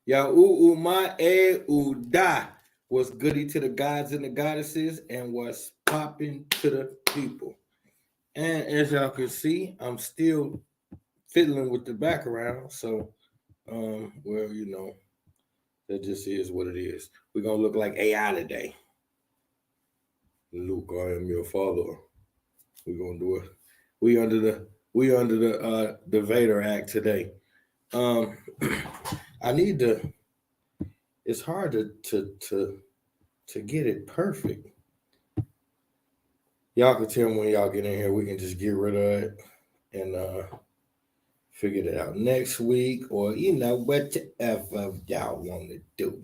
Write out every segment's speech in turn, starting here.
Ya ma uda was goody to the gods and the goddesses and was popping to the people. And as y'all can see, I'm still fiddling with the background. So, well, that just is what it is. We're gonna look like AI today. Luke, I am your father. We're gonna do it. We under the Vader Act today. Um, I need to. It's hard to get it perfect. Y'all can tell me when y'all get in here. We can just get rid of it and figure it out next week, or whatever y'all want to do.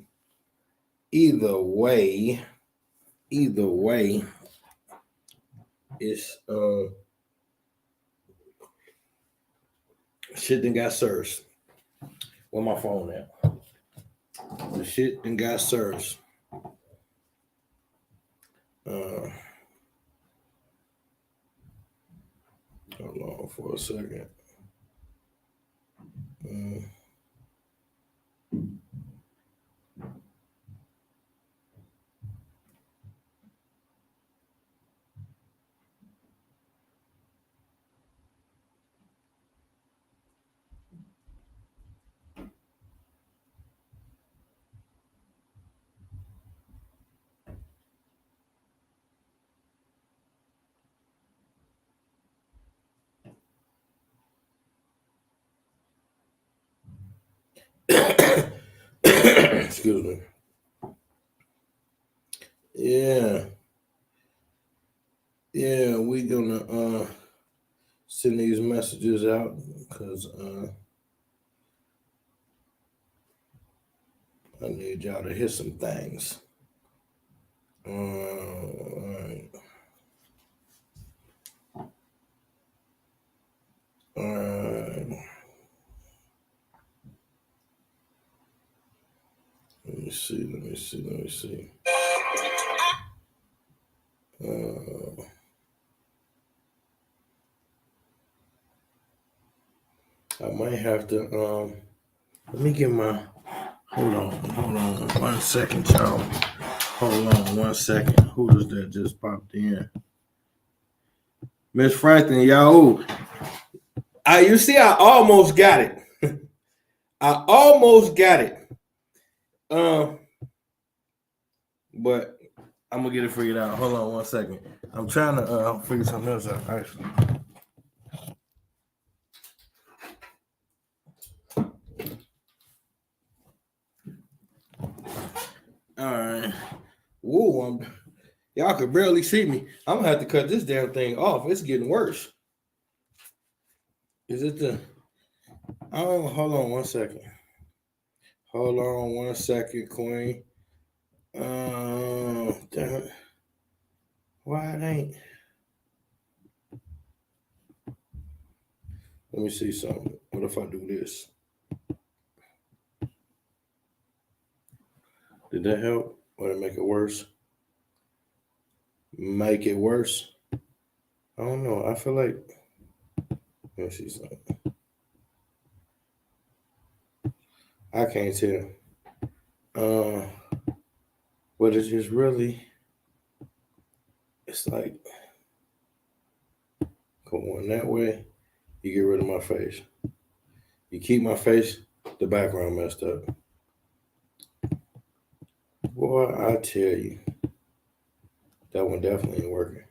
Either way, it's shit then got served. Where my phone at? The shit then got served. Hold on for a second. Excuse me. Yeah, we gonna send these messages out because I need y'all to hear some things. All right. Let me see. I might have to let me get my hold on 1 second, y'all. Hold on 1 second. Who does that just popped in? Miss Franklin, y'all. You see, I almost got it. I almost got it. But I'm gonna get it figured out. Hold on 1 second. I'm trying to figure something else out, actually. All right. Whoa, y'all could barely see me. I'm gonna have to cut this damn thing off. It's getting worse. Is it the? Oh, hold on 1 second. Hold on 1 second, Queen. Damn it. Why it ain't? Let me see something. What if I do this? Did that help? Or did it make it worse? Make it worse? I don't know. I feel like. Let me see something. I can't tell. But it's just really. It's like going that way. You get rid of my face. You keep my face. The background messed up. Boy, I tell you, that one definitely ain't working.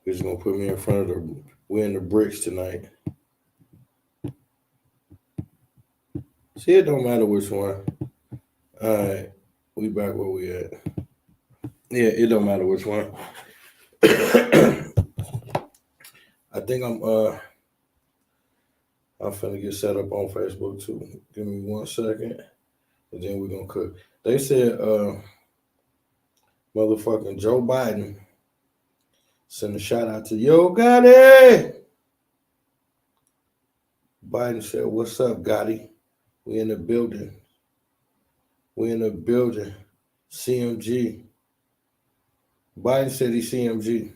We're just gonna put me in front of we're in the bricks tonight. See, it don't matter which one. All right, we back where we at. Yeah, it don't matter which one. I think I'm finna get set up on Facebook too. Give me 1 second, and then we're gonna cook. They said motherfucking Joe Biden send a shout out to Yo Gotti. Biden said, "What's up, Gotti? We in the building. CMG." Biden said he's CMG.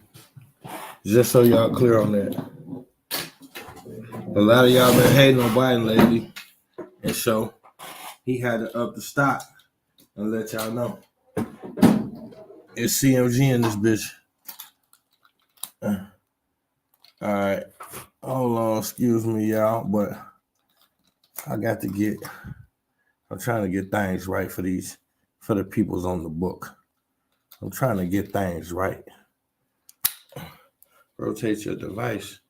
Just so y'all clear on that. A lot of y'all been hating on Biden lately. And so he had to up the stock and let y'all know. It's CMG in this bitch. All right. Hold on, excuse me, y'all, but I'm trying to get things right for the peoples on the book. I'm trying to get things right. Rotate your device.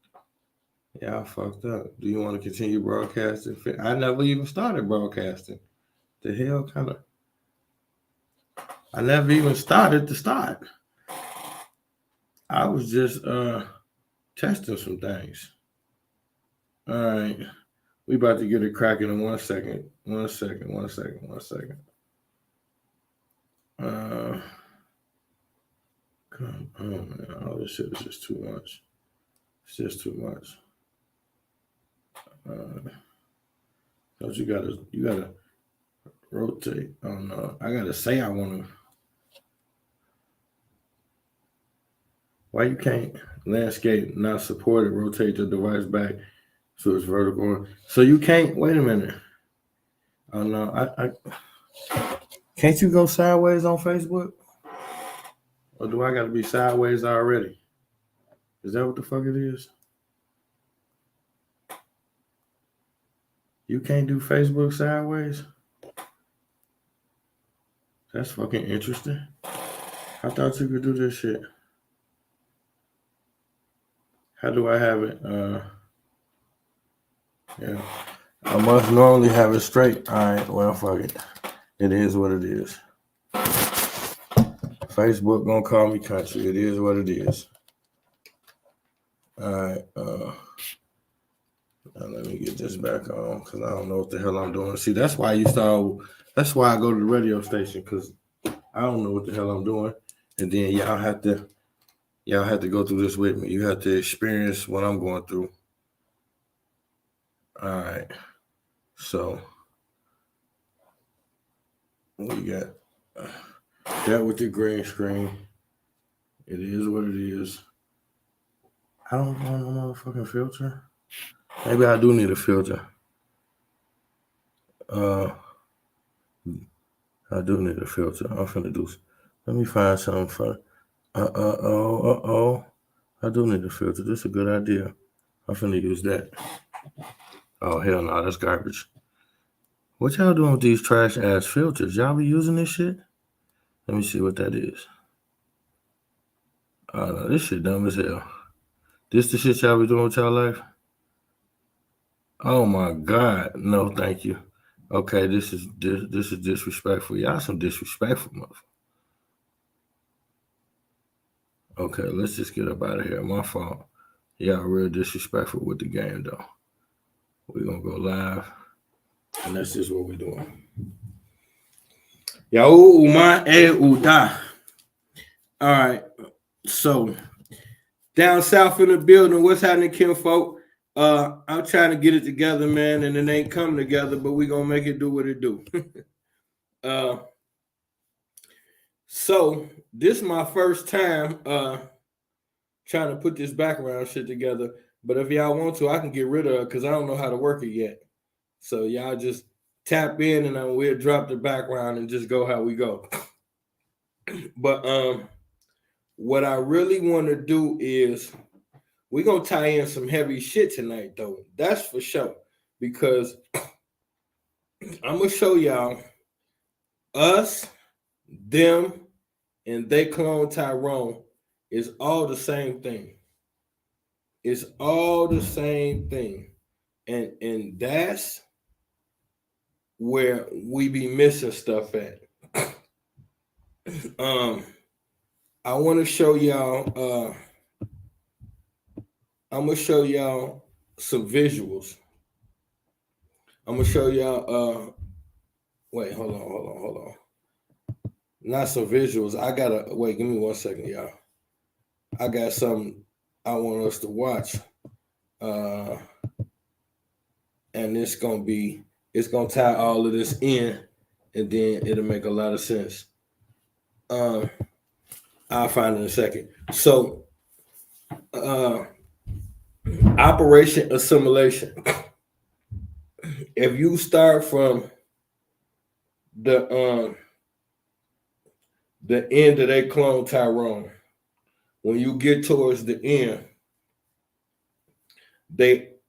Yeah, I fucked up. Do you want to continue broadcasting? I never even started broadcasting. The hell kind of. I never even started to start. I was just testing some things. All right. We about to get it cracking in 1 second. 1 second, 1 second, 1 second. Come on, man. All this shit is just too much. It's just too much. Cause you gotta rotate. Oh no, I gotta say I wanna. Why you can't landscape not supported? Rotate the device back so it's vertical. So you can't. Wait a minute. Oh no, I can't you go sideways on Facebook? Or do I gotta be sideways already? Is that what the fuck it is? You can't do Facebook sideways? That's fucking interesting. I thought you could do this shit. How do I have it? Yeah. I must normally have it straight. All right, well, fuck it. It is what it is. Facebook gonna call me country. It is what it is. All right. Now let me get this back on because I don't know what the hell I'm doing. See, that's why that's why I go to the radio station, because I don't know what the hell I'm doing. And then y'all have to go through this with me. You have to experience what I'm going through. All right. So we got that with the green screen. It is what it is. I don't want no motherfucking filter. Maybe I do need a filter. I do need a filter. I'm finna do. Let me find something for. I do need a filter. This is a good idea. I'm finna use that. Oh hell no, that's garbage. What y'all doing with these trash ass filters? Y'all be using this shit? Let me see what that is. Oh no, this shit dumb as hell. This the shit y'all be doing with y'all life? Oh my god, no, thank you. Okay, this is disrespectful. Y'all some disrespectful motherfuckers. Okay, let's just get up out of here. My fault. Y'all real disrespectful with the game though. We're gonna go live, and that's just what we're doing. Yahoo my uda. All right, so down south in the building, what's happening, kinfolk? I'm trying to get it together, man, and it ain't coming together, but we gonna make it do what it do. So this is my first time trying to put this background shit together. But if y'all want to, I can get rid of it because I don't know how to work it yet. So y'all just tap in and then we'll drop the background and just go how we go. But what I really want to do is we're gonna tie in some heavy shit tonight, though. That's for sure. Because I'm gonna show y'all us, them, and they clone TYRONE is all the same thing. It's all the same thing. And that's where we be missing stuff at. I want to show y'all I'm gonna show y'all some visuals. I'm gonna show y'all wait, hold on. Not some visuals. I gotta wait, give me 1 second, y'all. I got something I want us to watch. And it's gonna tie all of this in, and then it'll make a lot of sense. I'll find it in a second. So Operation Assimilation. if you start from the end of their clone Tyrone, when you get towards the end,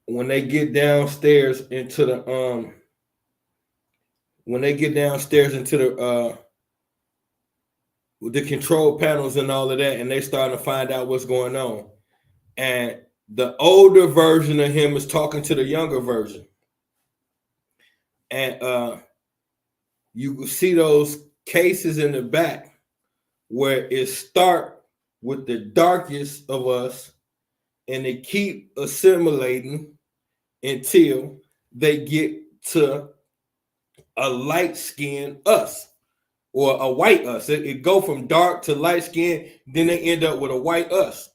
when they get downstairs into the the control panels and all of that, and they starting to find out what's going on. And the older version of him is talking to the younger version. And you see those cases in the back where it start with the darkest of us, and they keep assimilating until they get to a light skinned us or a white us. It go from dark to light skin, then they end up with a white us.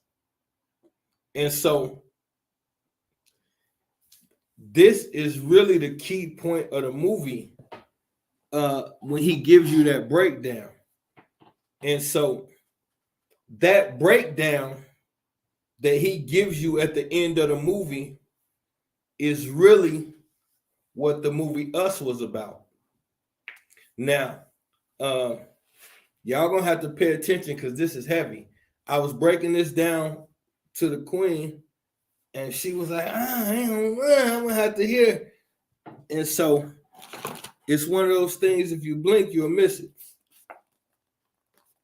And so this is really the key point of the movie when he gives you that breakdown. And so that breakdown that he gives you at the end of the movie is really what the movie Us was about. Now, y'all gonna have to pay attention because this is heavy. I was breaking this down to the queen, and she was like, I'm gonna have to hear. And so it's one of those things, if you blink, you'll miss it.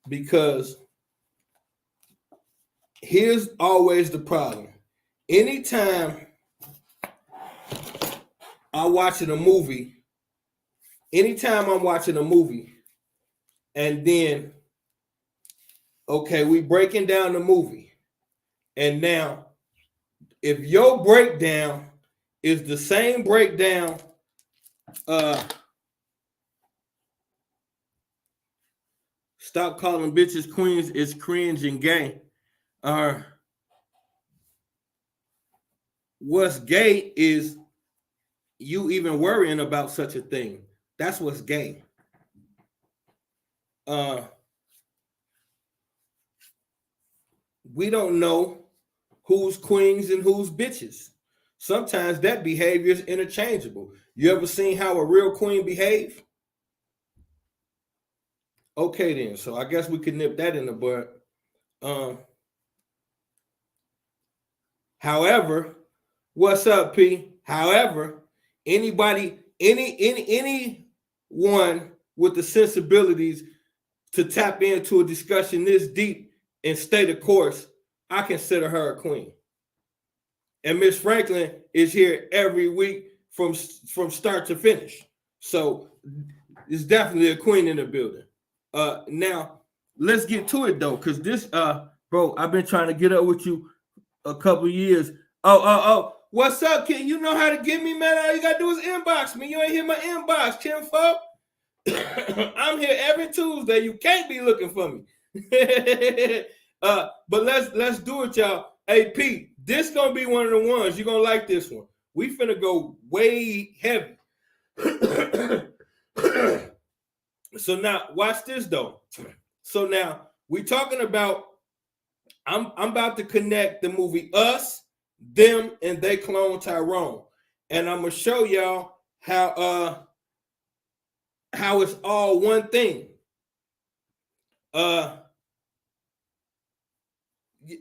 Because here's always the problem. Anytime I'm watching a movie, and then, okay, we breaking down the movie. And now, if your breakdown is the same breakdown, stop calling bitches queens, it's cringe and gay. What's gay is you even worrying about such a thing. That's what's gay. We don't know who's queens and who's bitches. Sometimes that behavior is interchangeable. You ever seen how a real queen behave? Okay, then. So I guess we could nip that in the bud. However, what's up, P? However, anyone with the sensibilities to tap into a discussion this deep and stay the course, I consider her a queen. And Miss Franklin is here every week from start to finish. So it's definitely a queen in the building. Now let's get to it though, because this bro, I've been trying to get up with you a couple years. Oh, what's up, kid? You know how to get me, man. All you gotta do is inbox me. You ain't hit my inbox, kinfolk. I'm here every Tuesday. You can't be looking for me. But let's do it, y'all. Hey, Pete, this gonna be one of the ones. You're gonna like this one. We finna go way heavy. So now watch this though. So now we talking about, I'm about to connect the movie Us, Them, and They Clone Tyrone. And I'm gonna show y'all how it's all one thing.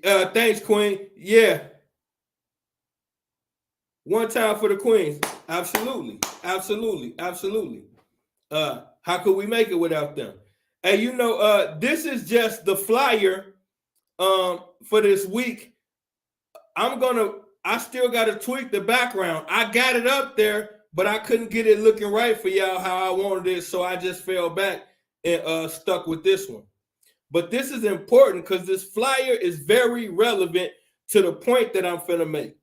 Thanks, Queen. Yeah. One time for the queens. Absolutely. How could we make it without them? Hey, you know, this is just the flyer for this week. I still gotta tweak the background. I got it up there, but I couldn't get it looking right for y'all how I wanted it, so I just fell back and stuck with this one. But this is important because this flyer is very relevant to the point that I'm finna make.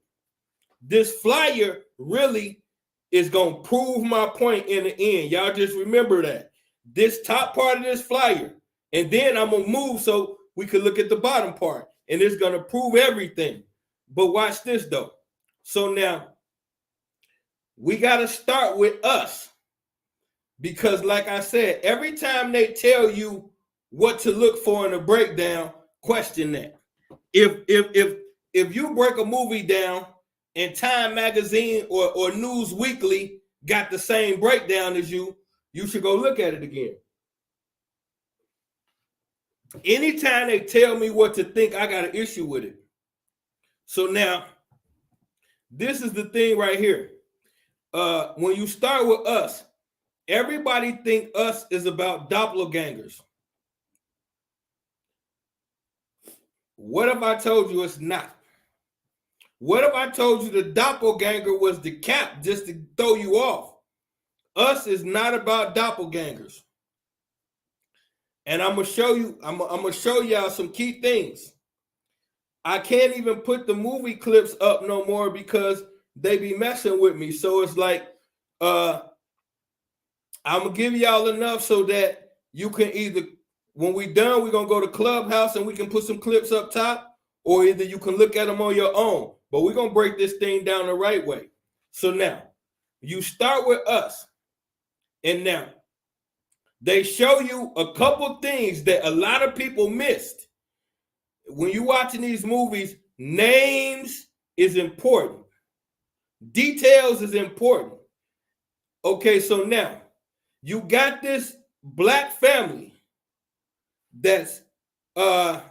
This flyer really is gonna prove my point in the end. Y'all just remember that. This top part of this flyer, and then I'm gonna move so we can look at the bottom part, and it's gonna prove everything. But watch this though. So now we gotta start with us, because like I said, every time they tell you what to look for in a breakdown, question that. If you break a movie down in Time Magazine or News Weekly, got the same breakdown as you, you should go look at it again. Anytime they tell me what to think, I got an issue with it. So now, this is the thing right here. When you start with us, everybody think us is about doppelgangers. What if I told you it's not? What if I told you the doppelganger was the cap just to throw you off? Us is not about doppelgangers. And I'm gonna show you, I'm gonna show y'all some key things. I can't even put the movie clips up no more because they be messing with me. So it's like, I'm gonna give y'all enough so that you can either, when we done, we're gonna go to Clubhouse and we can put some clips up top, or either you can look at them on your own. But we're gonna break this thing down the right way. So now, you start with us, and now they show you a couple things that a lot of people missed. When you're watching these movies, names is important. Details is important. Okay, so now you got this black family that's well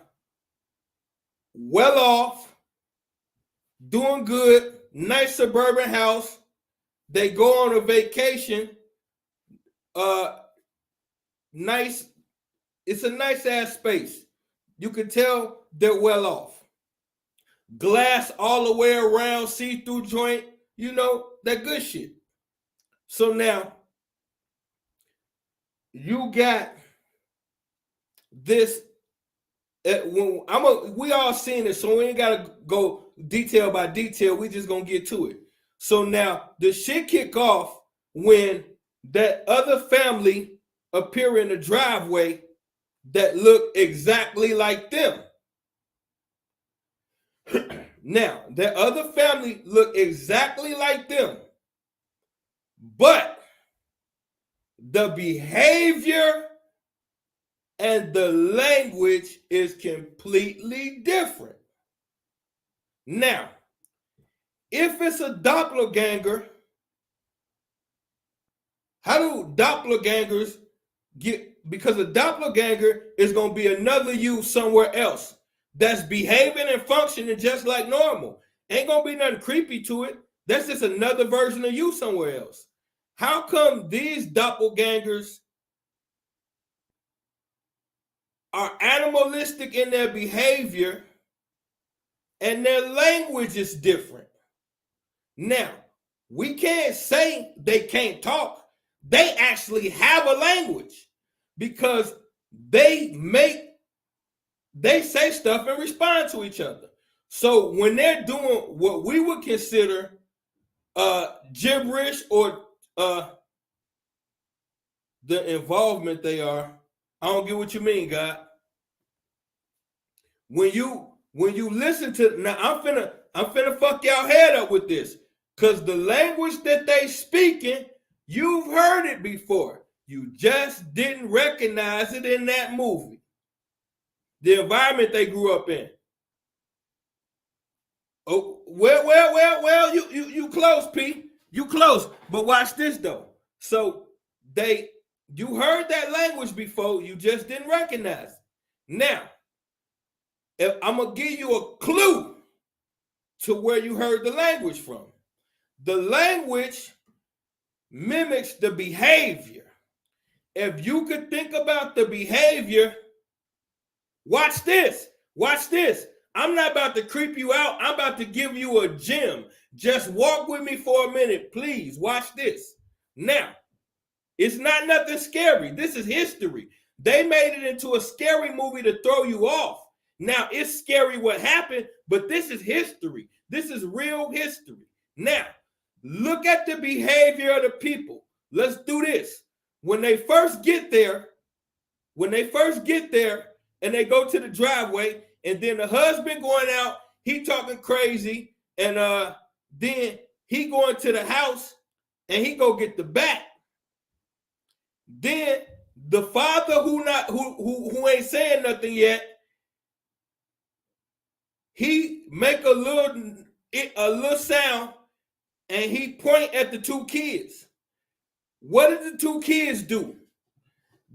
off, doing good, nice suburban house. They go on a vacation. Nice, it's a nice ass space. You can tell they're well off. Glass all the way around, see-through joint, you know, that good shit. So now, you got this, we all seen it, so we ain't gotta go detail by detail, we just gonna get to it. So now, the shit kick off when that other family appear in the driveway that look exactly like them. Now, that other family look exactly like them, but the behavior and the language is completely different. Now, if it's a doppelganger, how do doppelgangers get, because a doppelganger is going to be another you somewhere else that's behaving and functioning just like normal. Ain't going to be nothing creepy to it. That's just another version of you somewhere else. How come these doppelgangers are animalistic in their behavior and their language is different? Now, we can't say they can't talk. They actually have a language because they say stuff and respond to each other. So when they're doing what we would consider gibberish or the involvement they are, I don't get what you mean, God. When you listen to, now I'm finna fuck y'all head up with this, because the language that they speaking, you've heard it before. You just didn't recognize it in that movie. The environment they grew up in. Oh, well, you close, P. You close. But watch this though. So you heard that language before, you just didn't recognize it. Now, if I'm gonna give you a clue to where you heard the language from. The language mimics the behavior. If you could think about the behavior, watch this. Watch this. I'm not about to creep you out. I'm about to give you a gem. Just walk with me for a minute, please. Watch this. Now, it's not nothing scary. This is history. They made it into a scary movie to throw you off. Now, it's scary what happened, but this is history. This is real history. Now, look at the behavior of the people. Let's do this. When they first get there, and they go to the driveway, and then the husband going out, he talking crazy, and then he going to the house, and he go get the bat. Then the father who ain't saying nothing yet, he make a little sound, and he point at the two kids. What did the two kids do?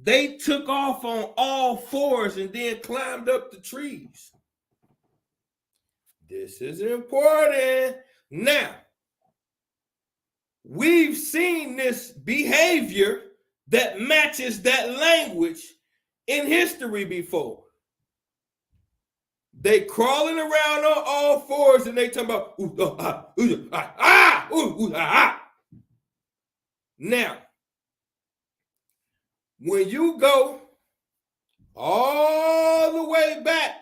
They took off on all fours and then climbed up the trees. This is important. Now, we've seen this behavior that matches that language in history before. They crawling around on all fours and they talking about Now, when you go all the way back,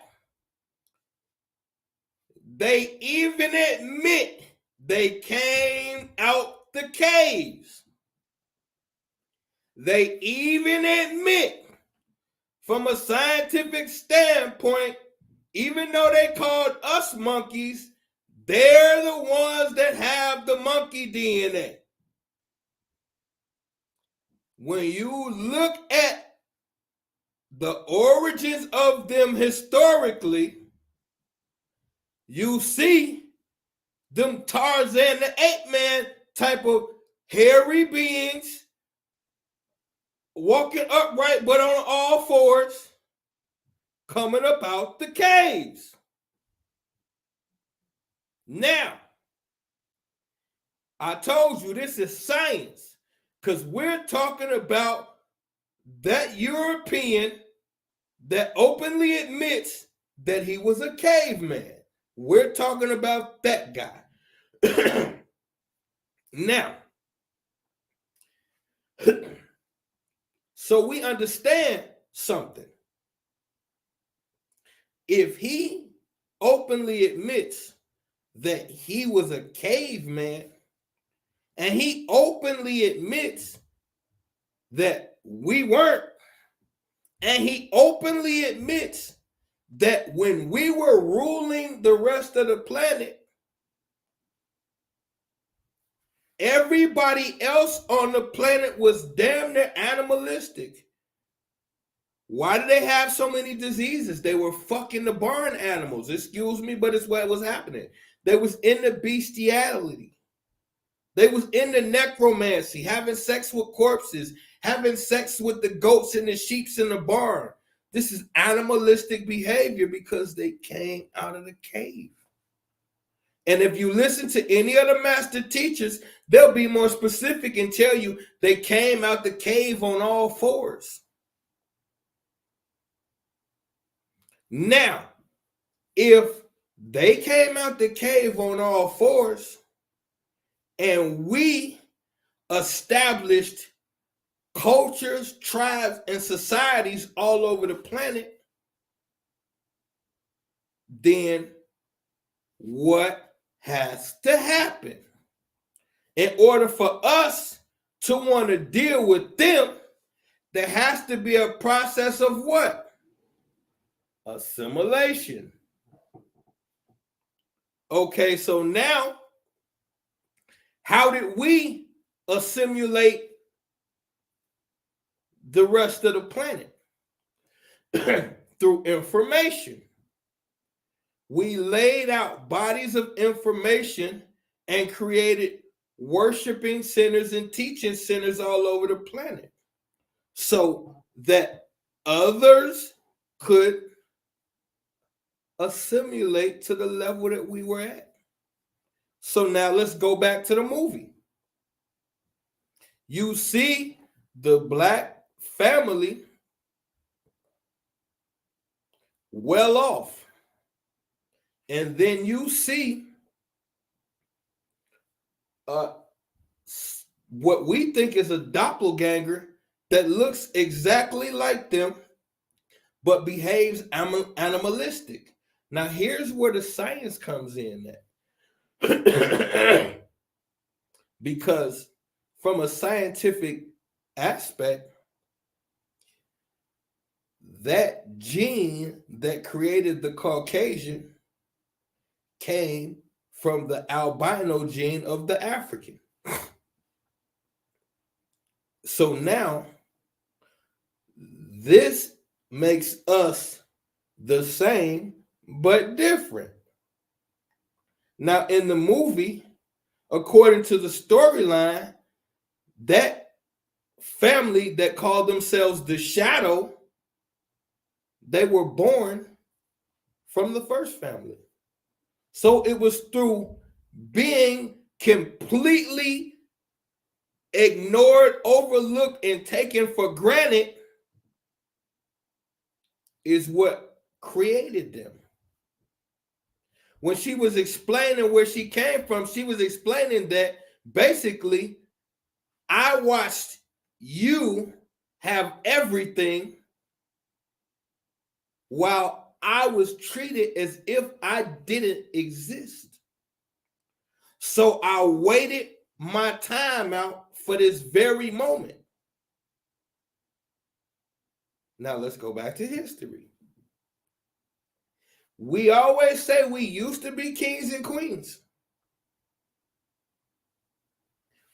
they even admit they came out the caves. They even admit, from a scientific standpoint, even though they called us monkeys, they're the ones that have the monkey DNA. When you look at the origins of them historically, you see them Tarzan the Ape Man type of hairy beings walking upright but on all fours, coming up out the caves. Now, I told you this is science, because we're talking about that European that openly admits that he was a caveman. We're talking about that guy. Now, so we understand something. If he openly admits that he was a caveman, and he openly admits that we weren't, and he openly admits that when we were ruling the rest of the planet, everybody else on the planet was damn near animalistic. Why do they have so many diseases? They were fucking the barn animals. Excuse me, but it's what was happening. They was in the bestiality. They was in the necromancy, having sex with corpses, having sex with the goats and the sheeps in the barn. This is animalistic behavior because they came out of the cave. And if you listen to any of the master teachers, they'll be more specific and tell you they came out the cave on all fours. Now, if they came out the cave on all fours and we established cultures, tribes, and societies all over the planet, then what has to happen? In order for us to want to deal with them, there has to be a process of what? Assimilation. Okay, so now, how did we assimilate the rest of the planet? Through information. We laid out bodies of information and created worshiping centers and teaching centers all over the planet so that others could assimilate to the level that we were at. So now let's go back to the movie. You see the black family well off. And then you see what we think is a doppelganger that looks exactly like them, but behaves animalistic. Now, here's where the science comes in at. Because from a scientific aspect, that gene that created the Caucasian came from the albino gene of the African. So now, this makes us the same but different. Now, in the movie, according to the storyline, that family that called themselves the Shadow, they were born from the first family. So it was through being completely ignored, overlooked, and taken for granted is what created them. When she was explaining where she came from, she was explaining that basically, I watched you have everything while I was treated as if I didn't exist. So I waited my time out for this very moment. Now let's go back to history. We always say we used to be kings and queens.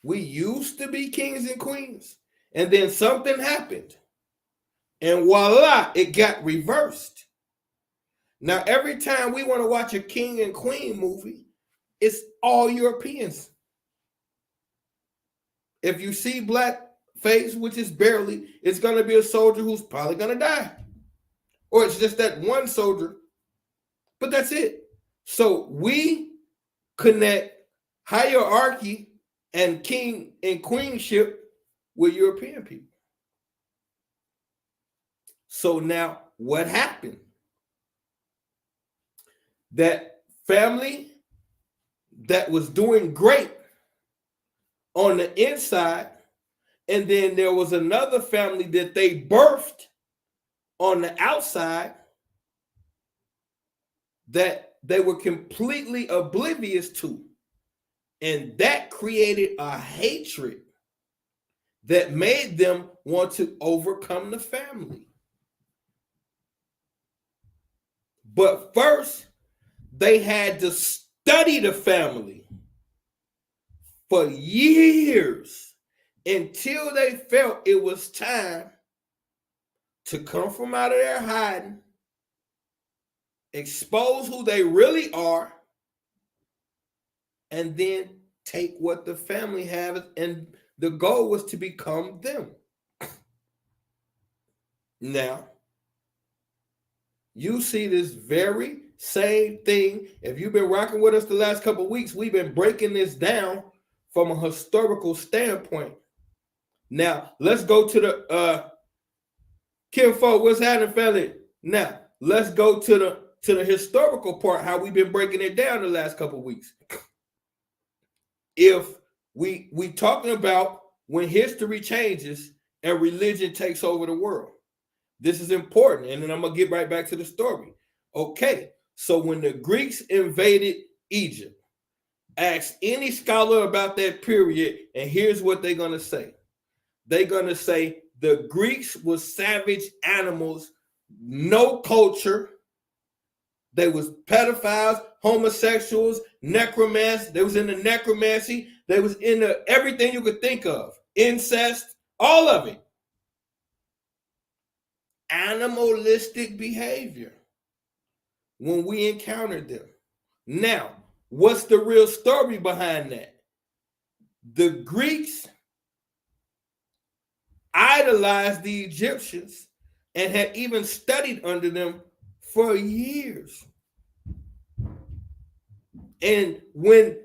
We used to be kings and queens. And then something happened. And voila, it got reversed. Now, every time we want to watch a king and queen movie, it's all Europeans. If you see black face, which is barely, it's going to be a soldier who's probably going to die. Or it's just that one soldier. But that's it. So we connect hierarchy and king and queenship with European people. So now what happened? That family that was doing great on the inside, and then there was another family that they birthed on the outside that they were completely oblivious to. And that created a hatred that made them want to overcome the family. But first, they had to study the family for years until they felt it was time to come from out of their hiding, expose who they really are, and then take what the family has, and the goal was to become them. Now, you see this very same thing. If you've been rocking with us the last couple of weeks, we've been breaking this down from a historical standpoint. Now, let's go to the kinfolk. What's happening, fella? Now, let's go to the historical part, how we've been breaking it down the last couple of weeks. If we talking about when history changes and religion takes over the world. This is important, and then I'm going to get right back to the story. Okay, so when the Greeks invaded Egypt, ask any scholar about that period, and here's what they're going to say. They're going to say the Greeks were savage animals, no culture. They was pedophiles, homosexuals, necromancy. They was into necromancy. They was into everything you could think of. Incest, all of it. Animalistic behavior when we encountered them. Now, what's the real story behind that? The Greeks idolized the Egyptians and had even studied under them for years. And when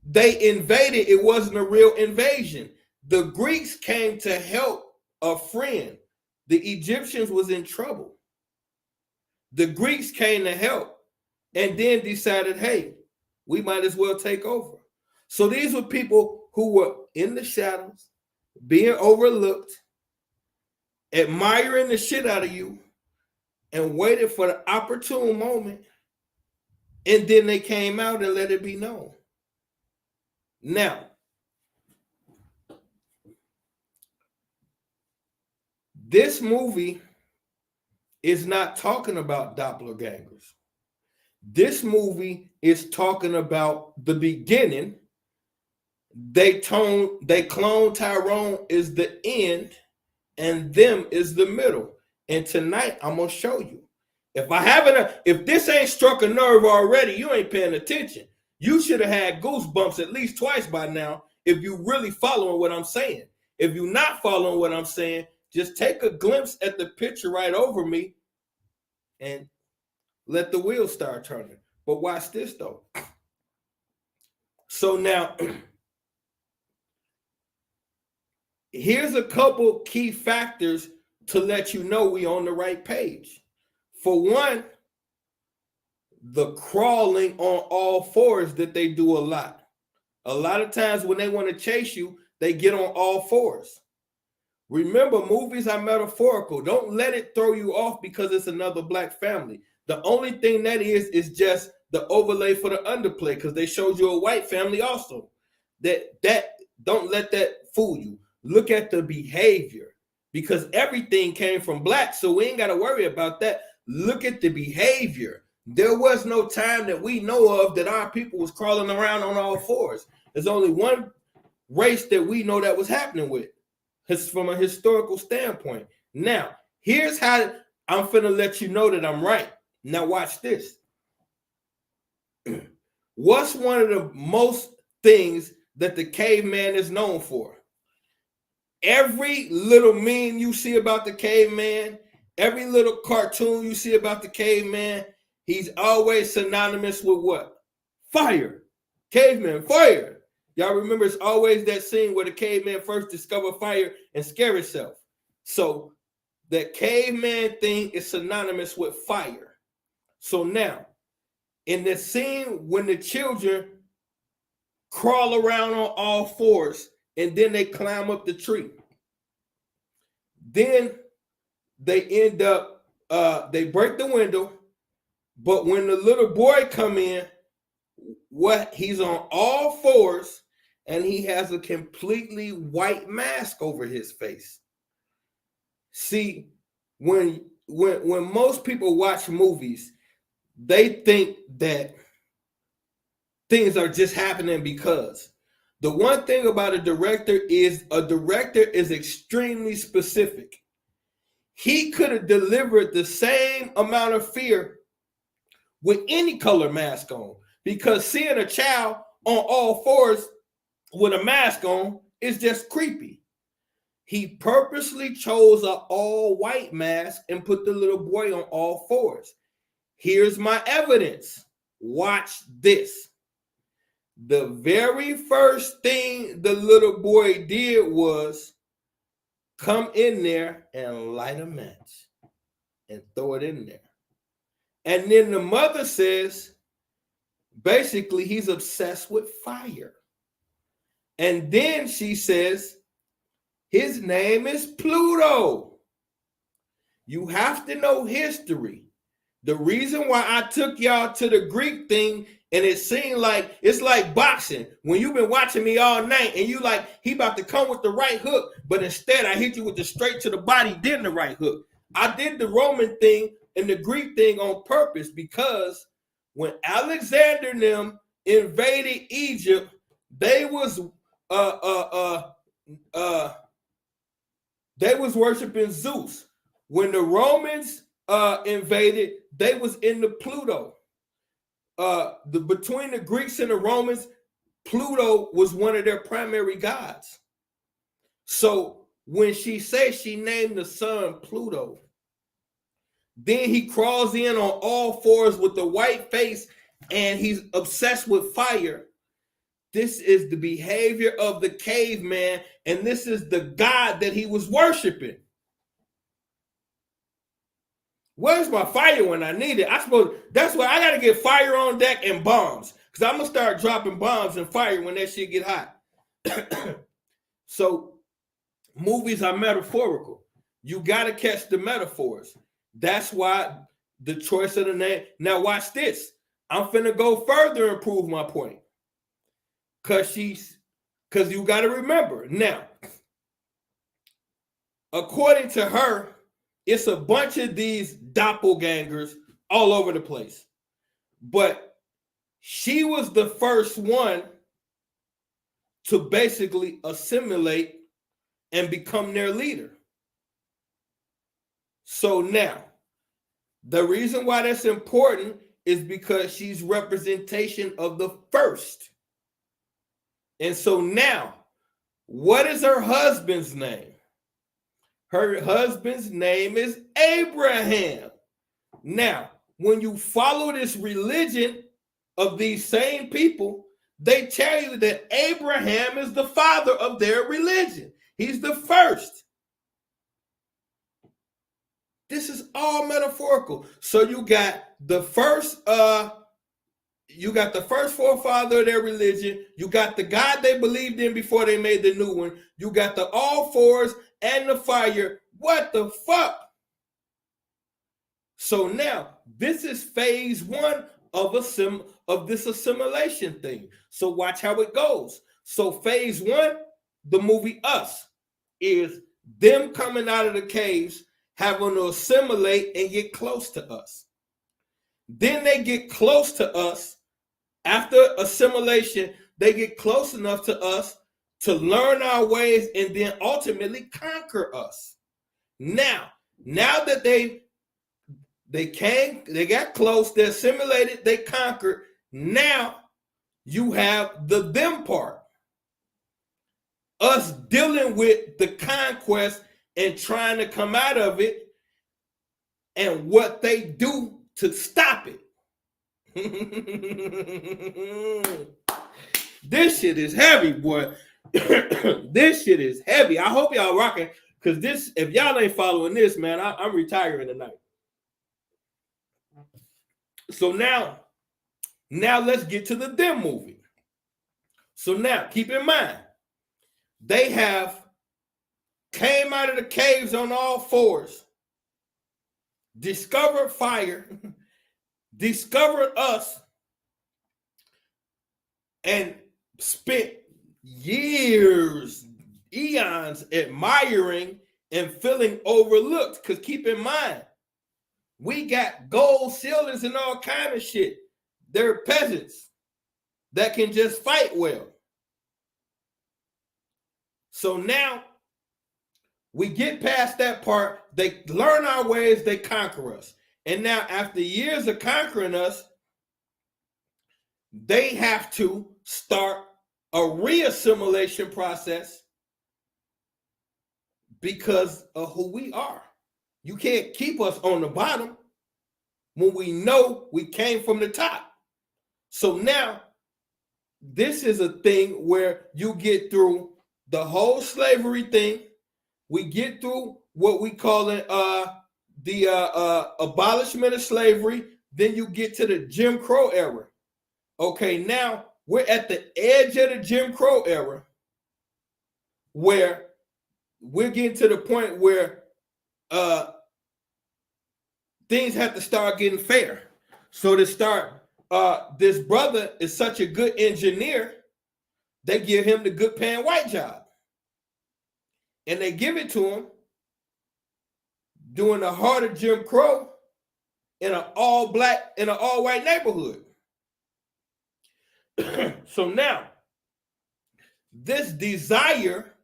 they invaded, it wasn't a real invasion. The Greeks came to help a friend. The Egyptians was in trouble. The Greeks came to help and then decided, hey, we might as well take over. So these were people who were in the shadows, being overlooked, admiring the shit out of you, and waited for the opportune moment. And then they came out and let it be known. Now, this movie is not talking about doppelgangers. This movie is talking about the beginning. They clone Tyrone is the end, and them is the middle. And tonight I'm gonna show you. If this ain't struck a nerve already, you ain't paying attention. You should have had goosebumps at least twice by now if you really following what I'm saying. If you're not following what I'm saying, just take a glimpse at the picture right over me and let the wheels start turning. But watch this though. So now, here's a couple key factors to let you know we on the right page. For one, the crawling on all fours that they do a lot. A lot of times when they want to chase you, they get on all fours. Remember, movies are metaphorical. Don't let it throw you off because it's another black family. The only thing that is just the overlay for the underplay, because they showed you a white family also. That don't let that fool you. Look at the behavior, because everything came from black, so we ain't got to worry about that. Look at the behavior. There was no time that we know of that our people was crawling around on all fours. There's only one race that we know that was happening with, from a historical standpoint. Now, here's how I'm finna let you know that I'm right. Now watch this. What's one of the most things that the caveman is known for? Every little meme you see about the caveman, every little cartoon you see about the caveman, he's always synonymous with what? Fire. Caveman, fire. Y'all remember it's always that scene where the caveman first discovered fire and scare himself. So the caveman thing is synonymous with fire. So now, in the scene when the children crawl around on all fours and then they climb up the tree, then they end up, they break the window, but when the little boy come in, he's on all fours and he has a completely white mask over his face. See, when most people watch movies, they think that things are just happening because. The one thing about a director is extremely specific. He could have delivered the same amount of fear with any color mask on, because seeing a child on all fours with a mask on is just creepy. He purposely chose an all white mask and put the little boy on all fours. Here's my evidence. Watch this. The very first thing the little boy did was come in there and light a match and throw it in there. And then the mother says, basically, he's obsessed with fire. And then she says, his name is Pluto. You have to know history. The reason why I took y'all to the Greek thing, and it seemed like it's like boxing. When you've been watching me all night and you like, he about to come with the right hook, but instead I hit you with the straight to the body, then the right hook. I did the Roman thing and the Greek thing on purpose, because when Alexander and them invaded Egypt, they was worshiping Zeus. When the Romans invaded, they was in the Pluto. Between the Greeks and the Romans, Pluto was one of their primary gods. So when she says she named the son Pluto, then he crawls in on all fours with the white face and he's obsessed with fire. This is the behavior of the caveman, and this is the god that he was worshiping. Where's my fire when I need it? That's why I gotta get fire on deck and bombs, because I'm gonna start dropping bombs and fire when that shit get hot. So movies are metaphorical. You gotta catch the metaphors. That's why the choice of the name. Now watch this. I'm finna go further and prove my point. Because you gotta remember, now, according to her, it's a bunch of these doppelgangers all over the place. But she was the first one to basically assimilate and become their leader. So now, the reason why that's important is because she's representation of the first. And so now, What is her husband's name? Her husband's name is Abraham. Now, when you follow this religion of these same people, they tell you that Abraham is the father of their religion. He's the first. This is all metaphorical. So you got the first forefather of their religion. You got the God they believed in before they made the new one. You got the all fours and the fire. What the fuck? So now this is phase one of this assimilation thing. So watch how it goes. So phase one, the movie Us, is them coming out of the caves, having to assimilate and get close to us. Then they get close to us. After assimilation, they get close enough to us to learn our ways and then ultimately conquer us. Now that they got close, they assimilated, they conquered. Now you have the them part. Us dealing with the conquest and trying to come out of it and what they do to stop it. This shit is heavy, boy. This shit is heavy. I hope y'all rocking, because this, if y'all ain't following this, man, I'm retiring tonight. So now let's get to the them movie. So now, keep in mind, they have came out of the caves on all fours, discovered fire, discovered us, and spent years, eons admiring and feeling overlooked. Because keep in mind, we got gold ceilings and all kind of shit. They're peasants that can just fight well. So now we get past that part. They learn our ways, they conquer us. And now after years of conquering us, they have to start a re-assimilation process because of who we are. You can't keep us on the bottom when we know we came from the top. So now this is a thing where you get through the whole slavery thing. We get through what we call it the abolishment of slavery. Then you get to the Jim Crow era. Okay, now we're at the edge of the Jim Crow era where we're getting to the point where things have to start getting fair. So to start, this brother is such a good engineer, they give him the good paying white job. And they give it to him doing the heart of Jim Crow in an all black, in an all white neighborhood. So now, this desire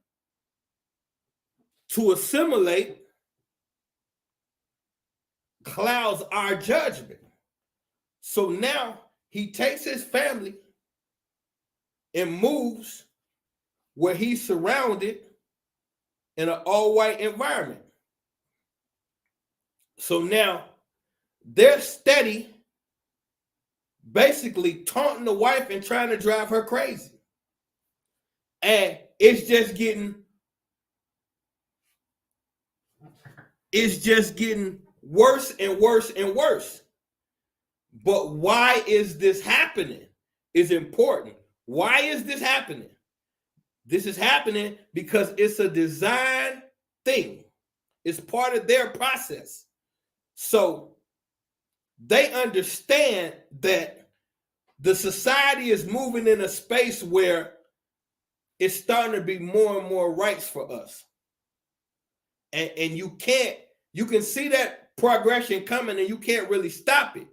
to assimilate clouds our judgment. So now he takes his family and moves where he's surrounded in an all-white environment. So now they're steady, basically taunting the wife and trying to drive her crazy. And it's just getting worse and worse and worse. But why is this happening is important. Why is this happening? This is happening because it's a design thing. It's part of their process. So they understand that the society is moving in a space where it's starting to be more and more rights for us. And you can see that progression coming and you can't really stop it.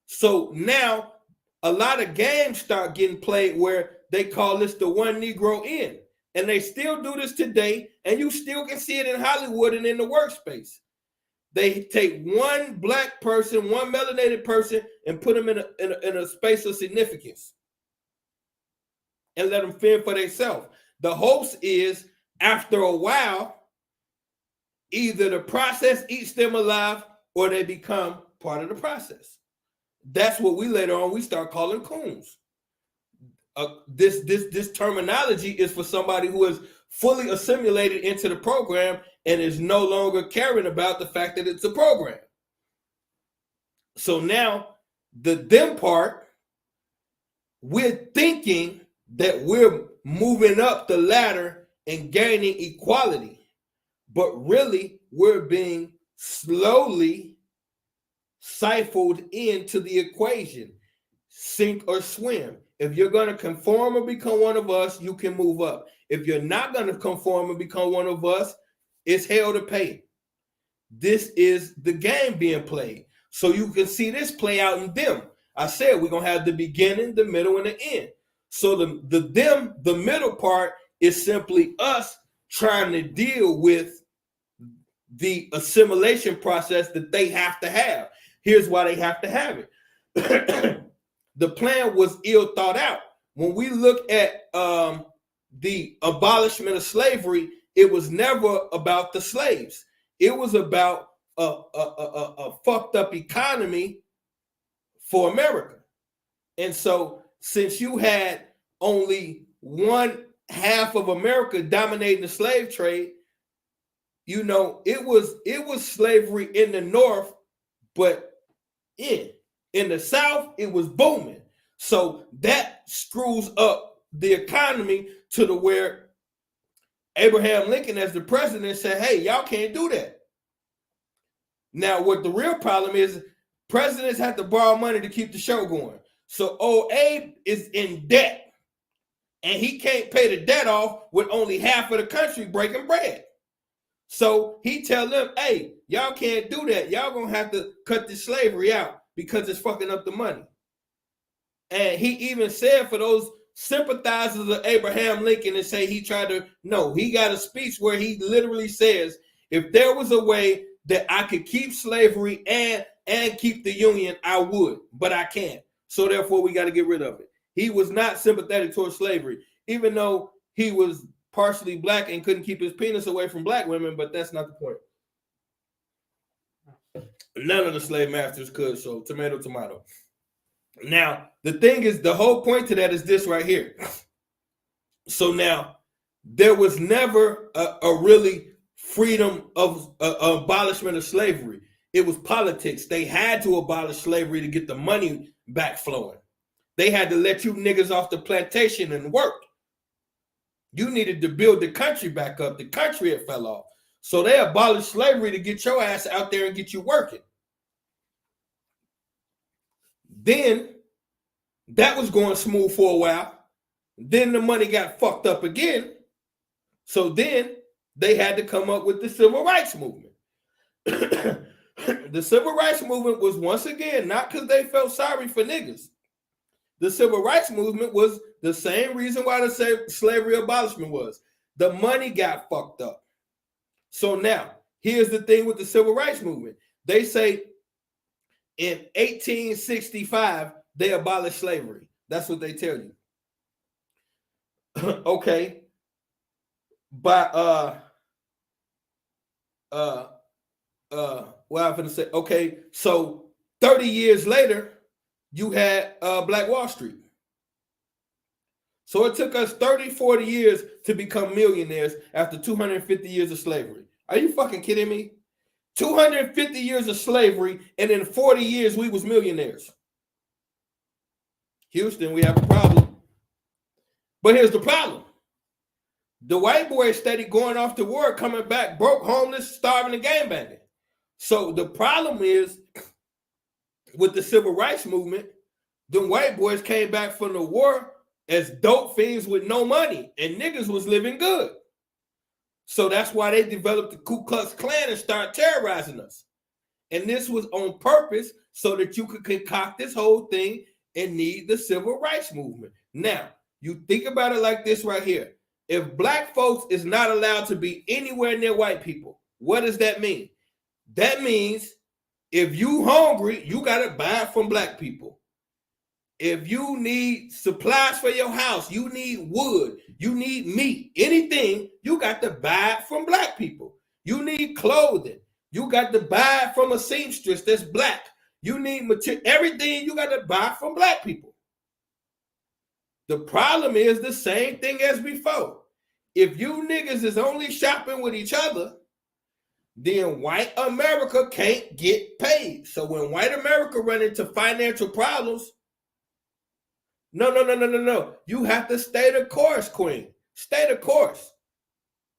So now a lot of games start getting played where they call this the one Negro in. And they still do this today, and you still can see it in Hollywood and in the workspace. They take one black person, one melanated person, and put them in a space of significance and let them fend for themselves. The hopes is after a while, either the process eats them alive or they become part of the process. That's what we later on we start calling coons. This terminology is for somebody who is fully assimilated into the program and is no longer caring about the fact that it's a program. So now the them part, we're thinking that we're moving up the ladder and gaining equality, but really we're being slowly siphoned into the equation, sink or swim. If you're going to conform or become one of us, you can move up. If you're not going to conform and become one of us, it's hell to pay. This is the game being played. So you can see this play out in them. I said we're going to have the beginning, the middle, and the end. So the middle part is simply us trying to deal with the assimilation process that they have to have. Here's why they have to have it. The plan was ill thought out. When we look at the abolishment of slavery, it was never about the slaves. It was about a fucked up economy for America. And so since you had only one half of America dominating the slave trade, you know, it was slavery in the North, but in the South, it was booming. So that screws up the economy to the where Abraham Lincoln, as the president, said, hey, y'all can't do that. Now, what the real problem is, presidents have to borrow money to keep the show going. So old Abe is in debt, and he can't pay the debt off with only half of the country breaking bread. So he tell them, hey, y'all can't do that. Y'all gonna have to cut this slavery out because it's fucking up the money. And he even said for those sympathizers of Abraham Lincoln and say he tried to, no, he got a speech where he literally says, if there was a way that I could keep slavery and keep the Union, I would, but I can't. So therefore we got to get rid of it. He was not sympathetic towards slavery, even though he was partially black and couldn't keep his penis away from black women, but that's not the point. None of the slave masters could, so tomato, tomato. Now, the thing is, the whole point to that is this right here. So now, there was never a really freedom of abolishment of slavery. It was politics. They had to abolish slavery to get the money back flowing. They had to let you niggas off the plantation and work. You needed to build the country back up. The country had fell off. So they abolished slavery to get your ass out there and get you working. Then that was going smooth for a while. Then the money got fucked up again. So then they had to come up with the civil rights movement. The civil rights movement was, once again, not because they felt sorry for niggas. The civil rights movement was the same reason why the slavery abolishment was. The money got fucked up. So now, here's the thing with the civil rights movement. They say in 1865, they abolished slavery. That's what they tell you. Okay. By what I'm going to say, okay, so 30 years later, you had Black Wall Street. So it took us 30, 40 years to become millionaires after 250 years of slavery. Are you fucking kidding me? 250 years of slavery, and in 40 years, we was millionaires. Houston, we have a problem. But here's the problem. The white boys steady going off to work, coming back broke, homeless, starving, and gangbanging. So the problem is, with the civil rights movement, the white boys came back from the war as dope fiends with no money, and niggas was living good. So that's why they developed the Ku Klux Klan and started terrorizing us. And this was on purpose so that you could concoct this whole thing and need the civil rights movement. Now, you think about it like this right here. If black folks is not allowed to be anywhere near white people, what does that mean? That means if you hungry, you got to buy from black people. If you need supplies for your house, you need wood, you need meat, anything, you got to buy it from black people. You need clothing, you got to buy it from a seamstress that's black. You need material, everything you got to buy from black people. The problem is the same thing as before. If you niggas is only shopping with each other, then white America can't get paid. So when white America run into financial problems, no. You have to stay the course, queen. Stay the course.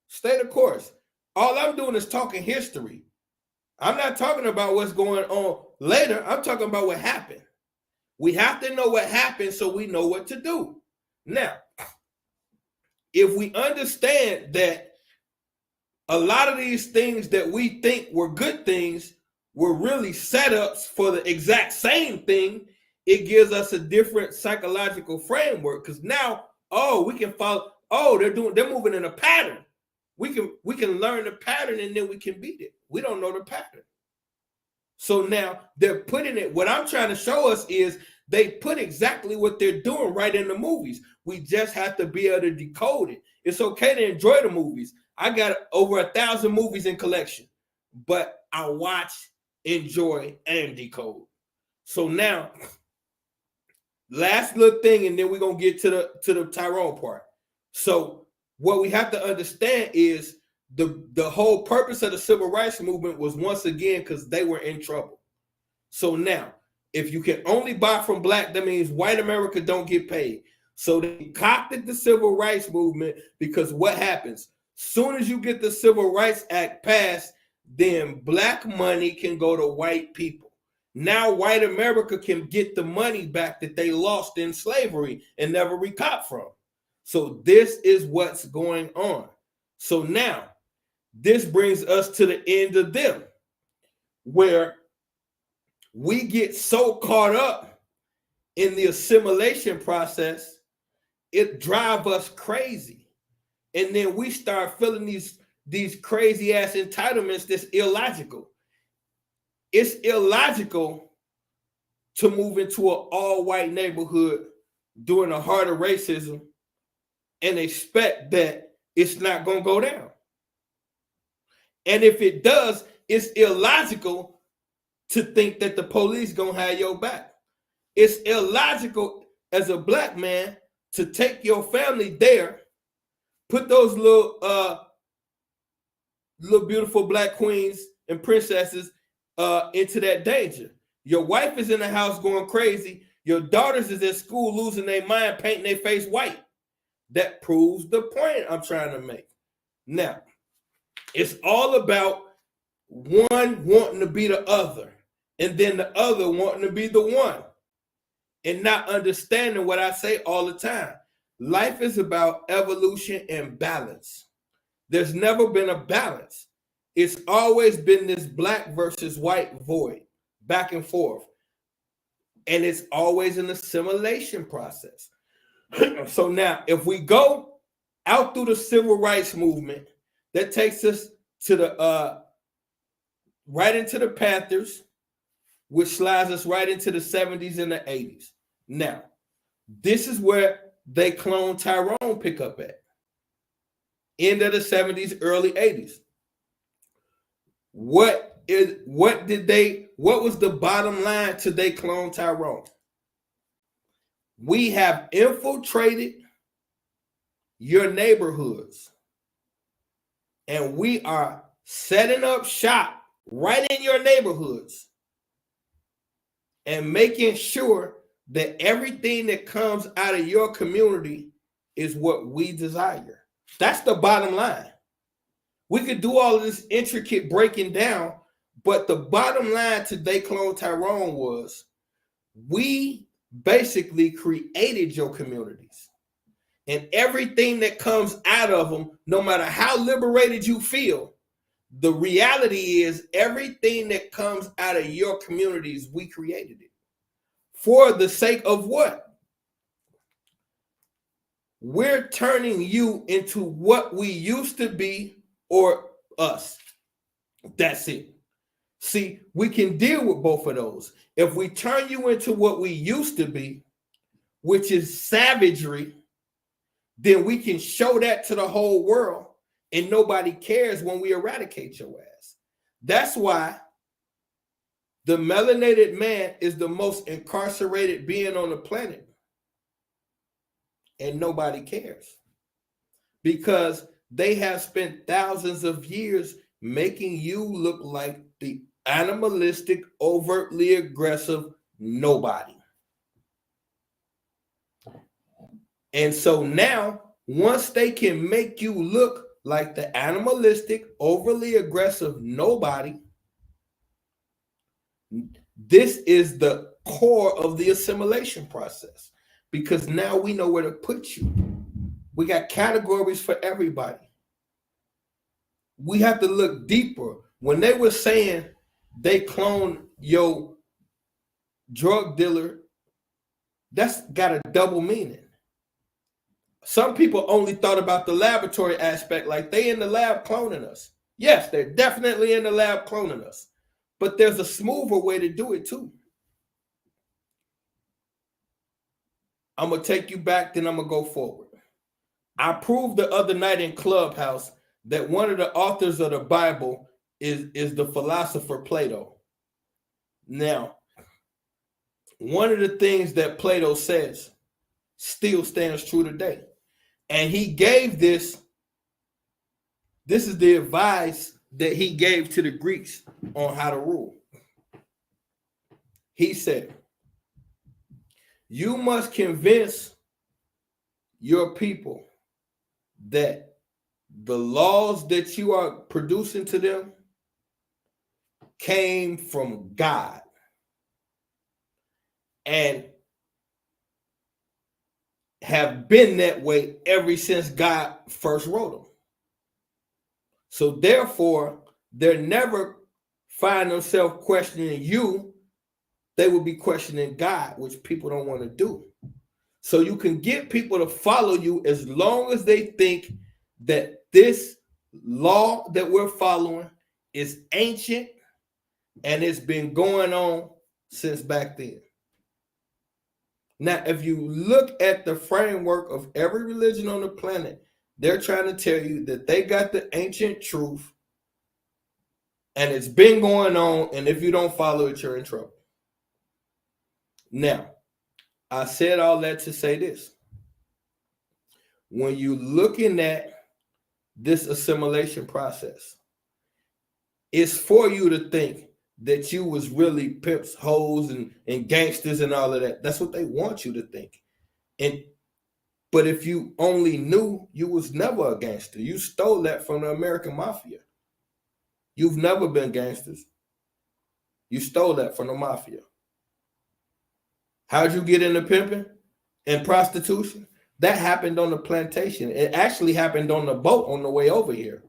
Stay the course. All I'm doing is talking history. I'm not talking about what's going on later. I'm talking about what happened. We have to know what happened so we know what to do. Now, if we understand that a lot of these things that we think were good things were really setups for the exact same thing, it gives us a different psychological framework. Because now, we can follow. They're moving in a pattern. We can learn the pattern and then we can beat it. We don't know the pattern. So now they're putting it. What I'm trying to show us is they put exactly what they're doing right in the movies. We just have to be able to decode it. It's okay to enjoy the movies. I got over 1,000 movies in collection, but I watch, enjoy, and decode. So now, last little thing, and then we're gonna get to the Tyrone part. So what we have to understand is the whole purpose of the civil rights movement was once again because they were in trouble. So now, if you can only buy from black, that means white America don't get paid. So they concocted the civil rights movement because what happens? Soon as you get the Civil Rights Act passed, then black money can go to white people. Now white America can get the money back that they lost in slavery and never recouped from. So this is what's going on. So now, this brings us to the end of them, where we get so caught up in the assimilation process, it drives us crazy. And then we start feeling these crazy ass entitlements that's illogical. It's illogical to move into an all-white neighborhood during the heart of racism and expect that it's not going to go down. And if it does, it's illogical to think that the police going to have your back. It's illogical as a black man to take your family there, put those little beautiful black queens and princesses into that danger. Your wife is in the house going crazy. Your daughters is at school losing their mind, painting their face white. That proves the point I'm trying to make. Now, it's all about one wanting to be the other, and then the other wanting to be the one, and not understanding what I say all the time. Life is about evolution and balance. There's never been a balance. It's always been this black versus white void, back and forth. And it's always an assimilation process. So now, if we go out through the civil rights movement, that takes us to the right into the Panthers, which slides us right into the 70s and the 80s. Now, this is where they clone Tyrone pick up at. End of the 70s, early 80s. What was the bottom line to they clone Tyrone? We have infiltrated your neighborhoods, and we are setting up shop right in your neighborhoods and making sure that everything that comes out of your community is what we desire. That's the bottom line. We could do all of this intricate breaking down, but the bottom line to they clone Tyrone was we basically created your communities. And everything that comes out of them, no matter how liberated you feel, the reality is everything that comes out of your communities, we created it. For the sake of what? We're turning you into what we used to be or us. That's it. See, we can deal with both of those. If we turn you into what we used to be, which is savagery, then we can show that to the whole world and nobody cares when we eradicate your ass. That's why the melanated man is the most incarcerated being on the planet. And nobody cares. Because they have spent thousands of years making you look like the animalistic, overtly aggressive nobody. And so now, once they can make you look like the animalistic, overly aggressive nobody, this is the core of the assimilation process. Because now we know where to put you. We got categories for everybody. We have to look deeper. When they were saying they cloned your drug dealer, that's got a double meaning. Some people only thought about the laboratory aspect, like they in the lab cloning us. Yes, they're definitely in the lab cloning us. But there's a smoother way to do it too. I'm going to take you back, then I'm going to go forward. I proved the other night in Clubhouse that one of the authors of the Bible is the philosopher Plato. Now, one of the things that Plato says still stands true today. And he gave this is the advice that he gave to the Greeks on how to rule. He said, you must convince your people that the laws that you are producing to them came from God and have been that way ever since God first wrote them. So therefore, they'll never find themselves questioning you. They will be questioning God, which people don't want to do. So you can get people to follow you as long as they think that this law that we're following is ancient and it's been going on since back then. Now, if you look at the framework of every religion on the planet, they're trying to tell you that they got the ancient truth and it's been going on, and if you don't follow it, you're in trouble. Now, I said all that to say this. When you're looking at this assimilation process, it's for you to think that you was really pimps, hoes, and gangsters and all of that. That's what they want you to think. But if you only knew, you was never a gangster. You stole that from the American mafia. You've never been gangsters. You stole that from the mafia. How'd you get into pimping and prostitution? That happened on the plantation. It actually happened on the boat on the way over here.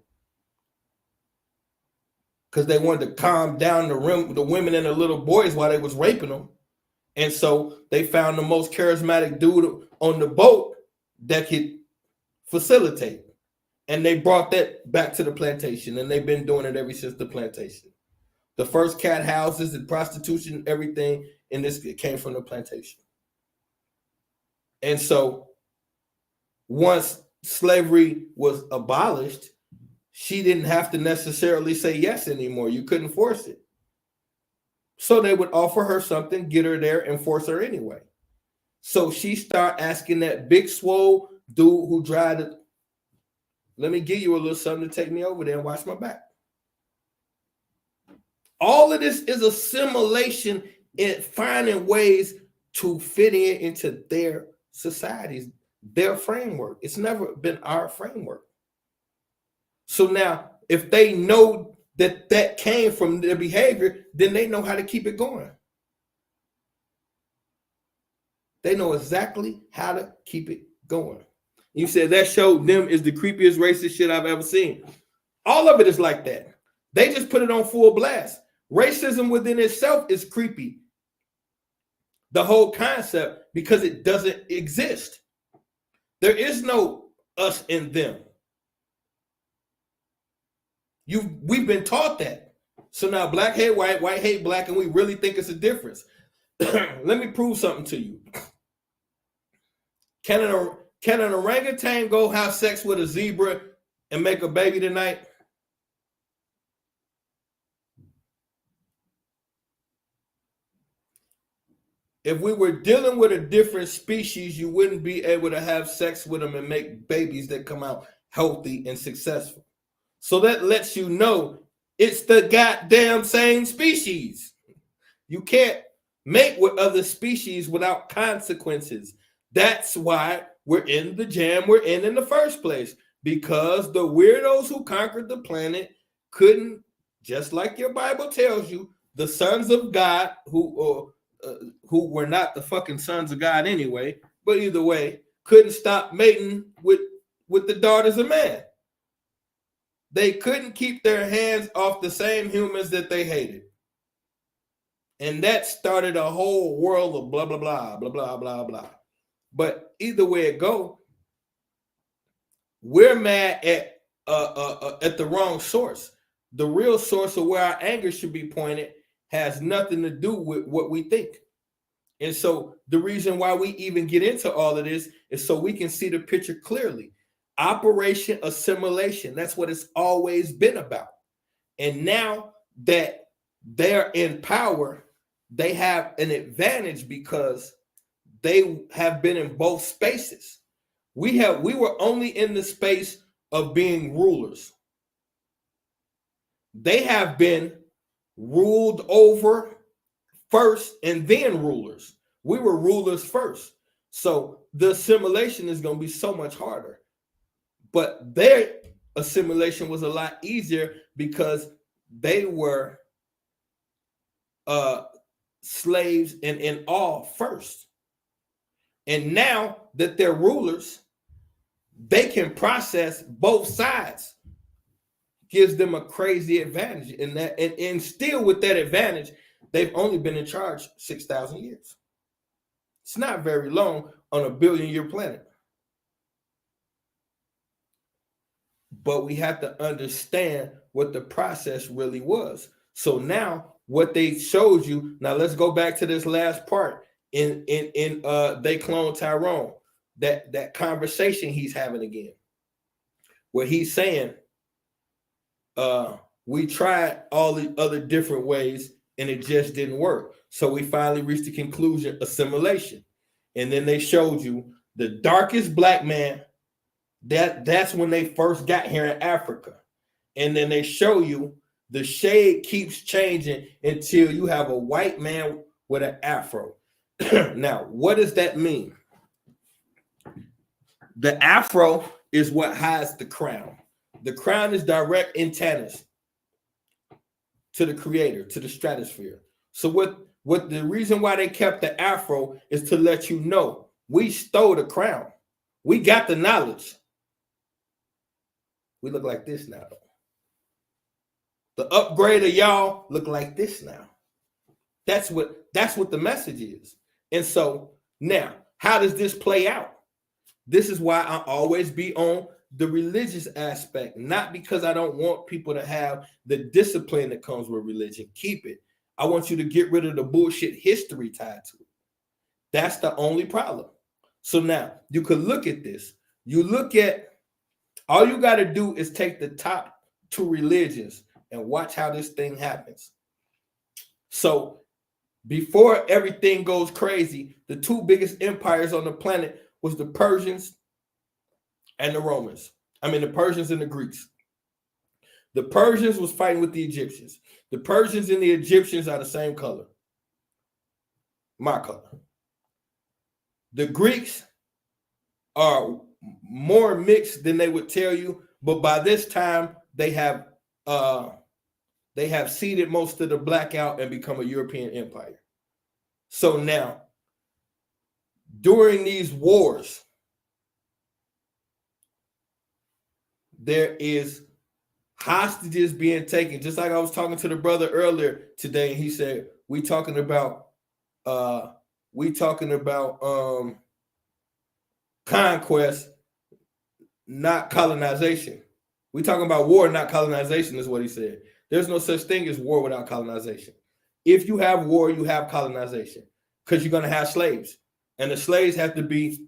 Because they wanted to calm down the women and the little boys while they was raping them. And so they found the most charismatic dude on the boat that could facilitate. And they brought that back to the plantation. And they've been doing it ever since the plantation. The first cat houses and prostitution, everything in this came from the plantation. And so once slavery was abolished, she didn't have to necessarily say yes anymore. You couldn't force it. So they would offer her something, get her there, and force her anyway. So she started asking that big swole dude who tried to, let me give you a little something to take me over there and watch my back. All of this is assimilation and finding ways to fit into their societies, their framework. It's never been our framework. So now, if they know that that came from their behavior, then they know how to keep it going. They know exactly how to keep it going. You said that show, them, is the creepiest racist shit I've ever seen. All of it is like that. They just put it on full blast. Racism within itself is creepy. The whole concept, because it doesn't exist. There is no us and them. We've been taught that. So now black hate white, white hate black, and we really think it's a difference. Let me prove something to you. Can an orangutan go have sex with a zebra and make a baby tonight? If we were dealing with a different species, you wouldn't be able to have sex with them and make babies that come out healthy and successful. So that lets you know it's the goddamn same species. You can't mate with other species without consequences. That's why we're in the jam we're in the first place, because the weirdos who conquered the planet couldn't, just like your Bible tells you, the sons of God who were not the fucking sons of God anyway, but either way, couldn't stop mating with the daughters of man. They couldn't keep their hands off the same humans that they hated. And that started a whole world of blah, blah, blah, blah, blah, blah, blah. But either way it go, we're mad at the wrong source. The real source of where our anger should be pointed has nothing to do with what we think. And so the reason why we even get into all of this is so we can see the picture clearly. Operation Assimilation. That's what it's always been about. And now that they're in power, they have an advantage because they have been in both spaces. We were only in the space of being rulers. They have been ruled over first and then rulers. We were rulers first. So the assimilation is going to be so much harder. But their assimilation was a lot easier because they were slaves and in awe first. And now that they're rulers, they can process both sides. Gives them a crazy advantage in that, and still with that advantage, they've only been in charge 6,000 years. It's not very long on a billion-year planet. But we have to understand what the process really was. So now what they showed you, now let's go back to this last part in They Clone Tyrone, that conversation he's having again, where he's saying, we tried all the other different ways and it just didn't work. So we finally reached the conclusion, assimilation. And then they showed you the darkest black man. That's when they first got here in Africa. And then they show you the shade keeps changing until you have a white man with an afro. Now, what does that mean? The afro is what hides the crown. The crown is direct antennas to the creator, to the stratosphere. So what the reason why they kept the afro is to let you know we stole the crown. We got the knowledge. We look like this now. The upgrade of y'all look like this now. That's what the message is. And so now, how does this play out? This is why I always be on the religious aspect, not because I don't want people to have the discipline that comes with religion. Keep it. I want you to get rid of the bullshit history tied to it. That's the only problem. So now you could look at this. You look at, all you got to do is take the top two religions and watch how this thing happens. So before everything goes crazy, the two biggest empires on the planet was the Persians and the Romans. I mean, the Persians and the Greeks. The Persians was fighting with the Egyptians. The Persians and the Egyptians are the same color. My color. The Greeks are more mixed than they would tell you, but by this time they have seeded most of the black out and become a European empire. So now, during these wars, there is hostages being taken. Just like I was talking to the brother earlier today, and he said, we talking about conquest, not colonization. We talking about war, not colonization, is what he said. There's no such thing as war without colonization. If you have war, you have colonization, because you're going to have slaves, and the slaves have to be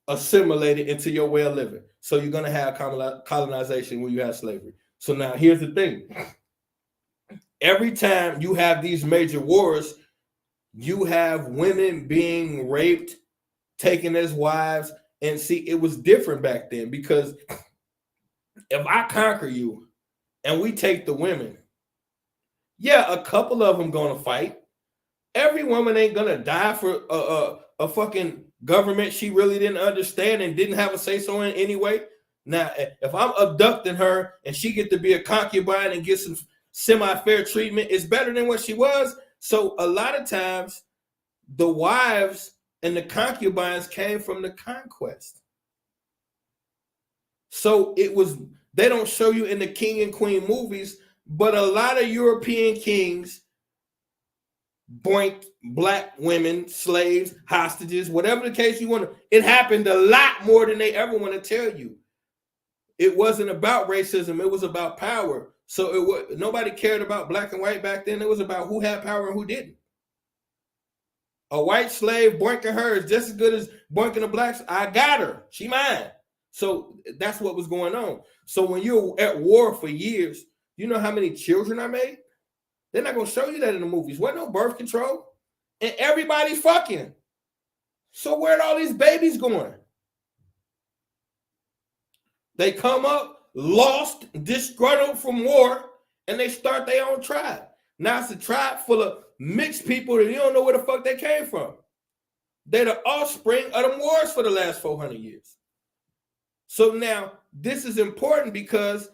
assimilated into your way of living. So you're going to have colonization when you have slavery. So now here's the thing. Every time you have these major wars, you have women being raped, taken as wives. And see, it was different back then, because if I conquer you and we take the women, yeah, a couple of them going to fight. Every woman ain't going to die for a fucking government she really didn't understand and didn't have a say-so in anyway. Now, if I'm abducting her and she get to be a concubine and get some semi-fair treatment, it's better than what she was. So a lot of times, the wives and the concubines came from the conquest. So it was, they don't show you in the king and queen movies, but a lot of European kings boinked black women, slaves, hostages, whatever the case you want to. It happened a lot more than they ever want to tell you. It wasn't about racism, it was about power. So it was, nobody cared about black and white back then. It was about who had power and who didn't. A white slave boinking her is just as good as boinking a black. I got her, she mine. So that's what was going on. So when you're at war for years, you know how many children I made? They're not going to show you that in the movies. Wasn't no birth control. And everybody's fucking. So where'd all these babies going? They come up, lost, disgruntled from war, and they start their own tribe. Now it's a tribe full of mixed people that you don't know where the fuck they came from. They're the offspring of them wars for the last 400 years. So now this is important, because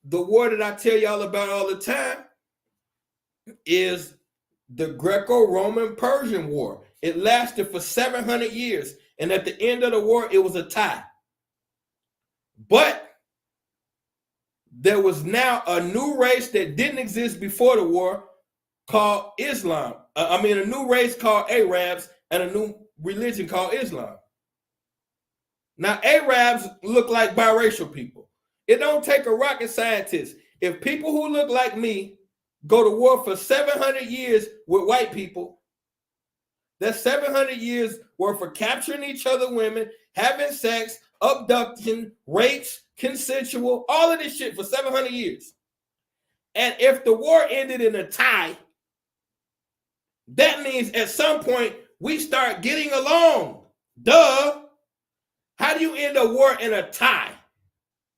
the war that I tell y'all about all the time is the Greco-Roman Persian War. It lasted for 700 years. And at the end of the war, it was a tie. But there was now a new race that didn't exist before the war called Islam. A new race called Arabs and a new religion called Islam. Now, Arabs look like biracial people. It don't take a rocket scientist. If people who look like me go to war for 700 years with white people, that's 700 years worth of capturing each other women, having sex, abduction, rapes, consensual, all of this shit for 700 years. And if the war ended in a tie, that means at some point we start getting along. Duh. How do you end a war in a tie?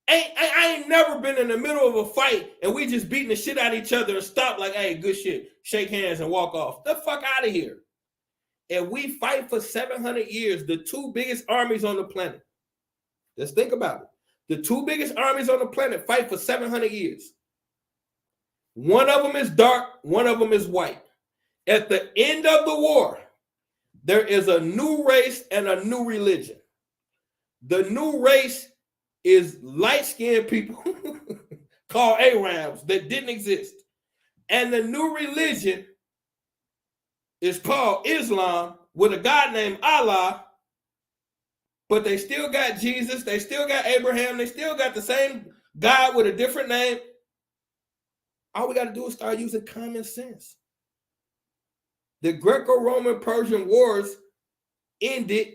I ain't never been in the middle of a fight and we just beating the shit out of each other and stop like, hey, good shit, shake hands and walk off. The fuck out of here. And we fight for 700 years, the two biggest armies on the planet. Let's think about it. The two biggest armies on the planet fight for 700 years. One of them is dark, one of them is white. At the end of the war, there is a new race and a new religion. The new race is light-skinned people called Arabs that didn't exist. And the new religion is called Islam with a God named Allah, but they still got Jesus, they still got Abraham, they still got the same God with a different name. All we got to do is start using common sense. The Greco-Roman Persian Wars ended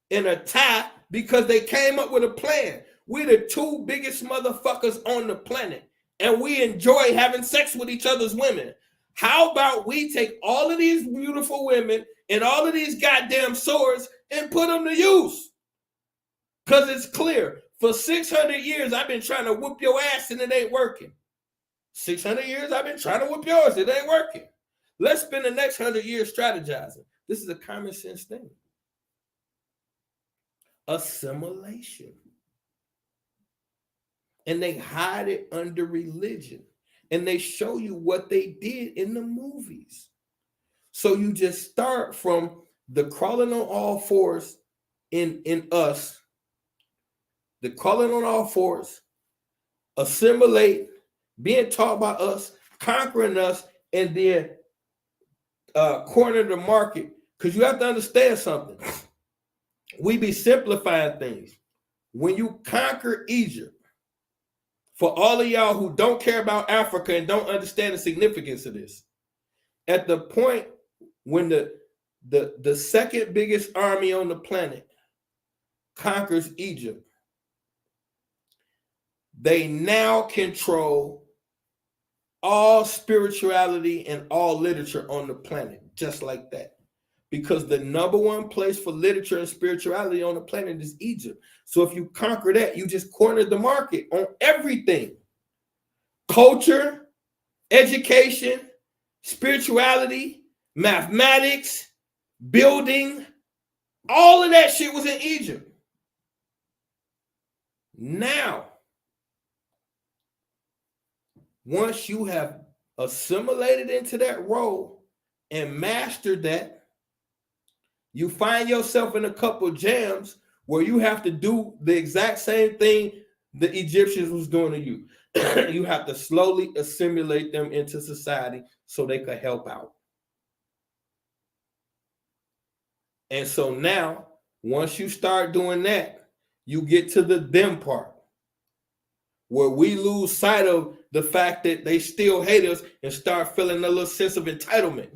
in a tie because they came up with a plan. We're the two biggest motherfuckers on the planet, and we enjoy having sex with each other's women. How about we take all of these beautiful women and all of these goddamn swords and put them to use? Because it's clear, for 600 years, I've been trying to whoop your ass and it ain't working. 600 years, I've been trying to whoop yours, it ain't working. Let's spend the next 100 years strategizing. This is a common sense thing. Assimilation. And they hide it under religion. And they show you what they did in the movies. So you just start from the crawling on all fours in us, the crawling on all fours, assimilate, being taught by us, conquering us, and then corner the market. Because you have to understand something. We be simplifying things. When you conquer Egypt, for all of y'all who don't care about Africa and don't understand the significance of this, at the point when the second biggest army on the planet conquers Egypt, they now control all spirituality and all literature on the planet, just like that. Because the number one place for literature and spirituality on the planet is Egypt. So if you conquer that, you just cornered the market on everything. Culture, education, spirituality, mathematics, building, all of that shit was in Egypt. Now, once you have assimilated into that role and mastered that, you find yourself in a couple jams where you have to do the exact same thing the Egyptians was doing to you. You have to slowly assimilate them into society so they could help out. And so now, once you start doing that, you get to the them part, where we lose sight of the fact that they still hate us and start feeling a little sense of entitlement.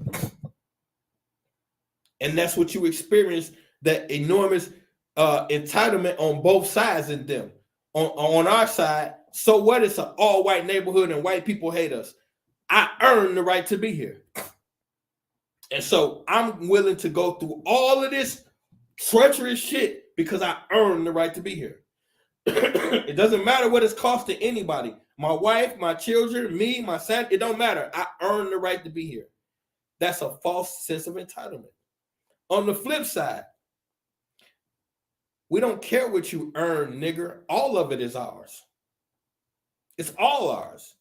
And that's what you experience, that enormous entitlement on both sides in them. On our side, so what? It's an all-white neighborhood and white people hate us. I earned the right to be here. And so I'm willing to go through all of this treacherous shit because I earned the right to be here. It doesn't matter what it's costing anybody. My wife, my children, me, my son, it don't matter. I earned the right to be here. That's a false sense of entitlement. On the flip side, we don't care what you earn, nigger. All of it is ours. It's all ours.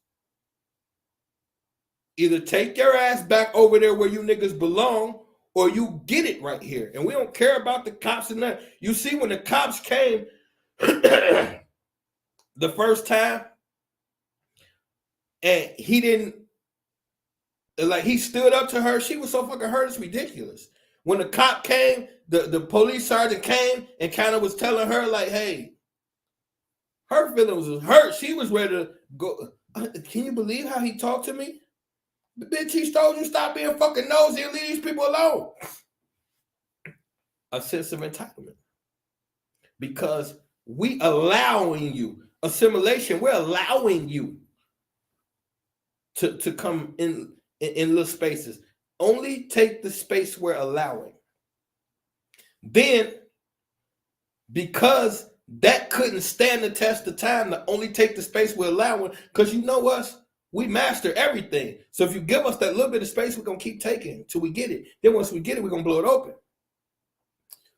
Either take your ass back over there where you niggas belong, or you get it right here. And we don't care about the cops and that. You see, when the cops came the first time, and he didn't, like, he stood up to her. She was so fucking hurt, it's ridiculous. When the cop came, the police sergeant came and kind of was telling her, like, hey, her feelings was hurt. She was ready to go. Can you believe how he talked to me? The bitch, he told you stop being fucking nosy and leave these people alone. A sense of entitlement. Because we allowing you, assimilation, we're allowing you to come in little spaces. Only take the space we're allowing. Then, because that couldn't stand the test of time, to only take the space we're allowing, because you know us, we master everything. So if you give us that little bit of space, we're going to keep taking until we get it. Then once we get it, we're going to blow it open.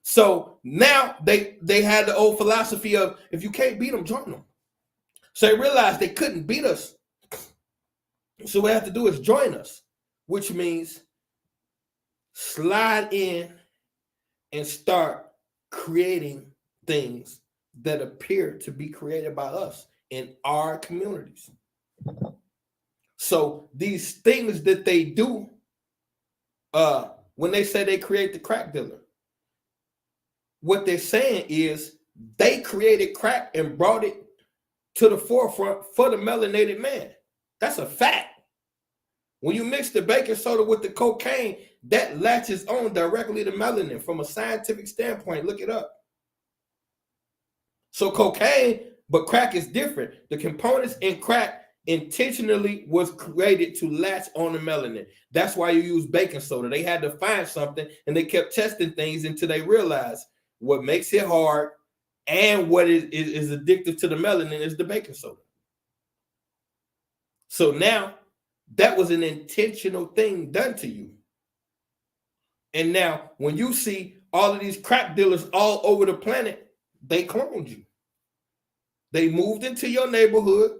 So now they had the old philosophy of, if you can't beat them, join them. So they realized they couldn't beat us. So what they have to do is join us, which means slide in and start creating things that appear to be created by us in our communities. So these things that they do, when they say they create the crack dealer, what they're saying is they created crack and brought it to the forefront for the melanated man. That's a fact. When you mix the baking soda with the cocaine, that latches on directly to melanin from a scientific standpoint. Look it up. So cocaine, but crack is different. The components in crack intentionally was created to latch on the melanin. That's why you use baking soda. They had to find something, and they kept testing things until they realized what makes it hard and what is addictive to the melanin is the baking soda. So now that was an intentional thing done to you. And now when you see all of these crack dealers all over the planet, they cloned you. They moved into your neighborhood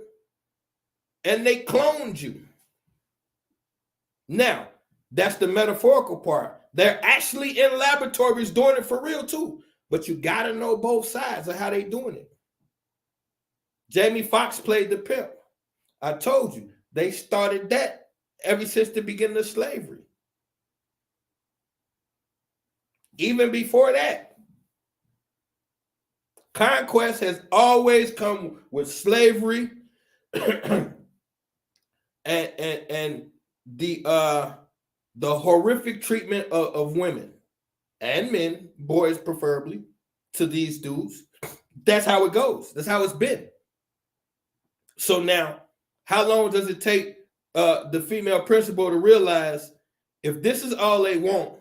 and they cloned you. Now, that's the metaphorical part. They're actually in laboratories doing it for real too. But you got to know both sides of how they doing it. Jamie Foxx played the pimp. I told you, they started that ever since the beginning of slavery. Even before that, conquest has always come with slavery and the horrific treatment of women and men, boys preferably, to these dudes. That's how it goes. That's how it's been. So now, how long does it take the female principal to realize if this is all they want,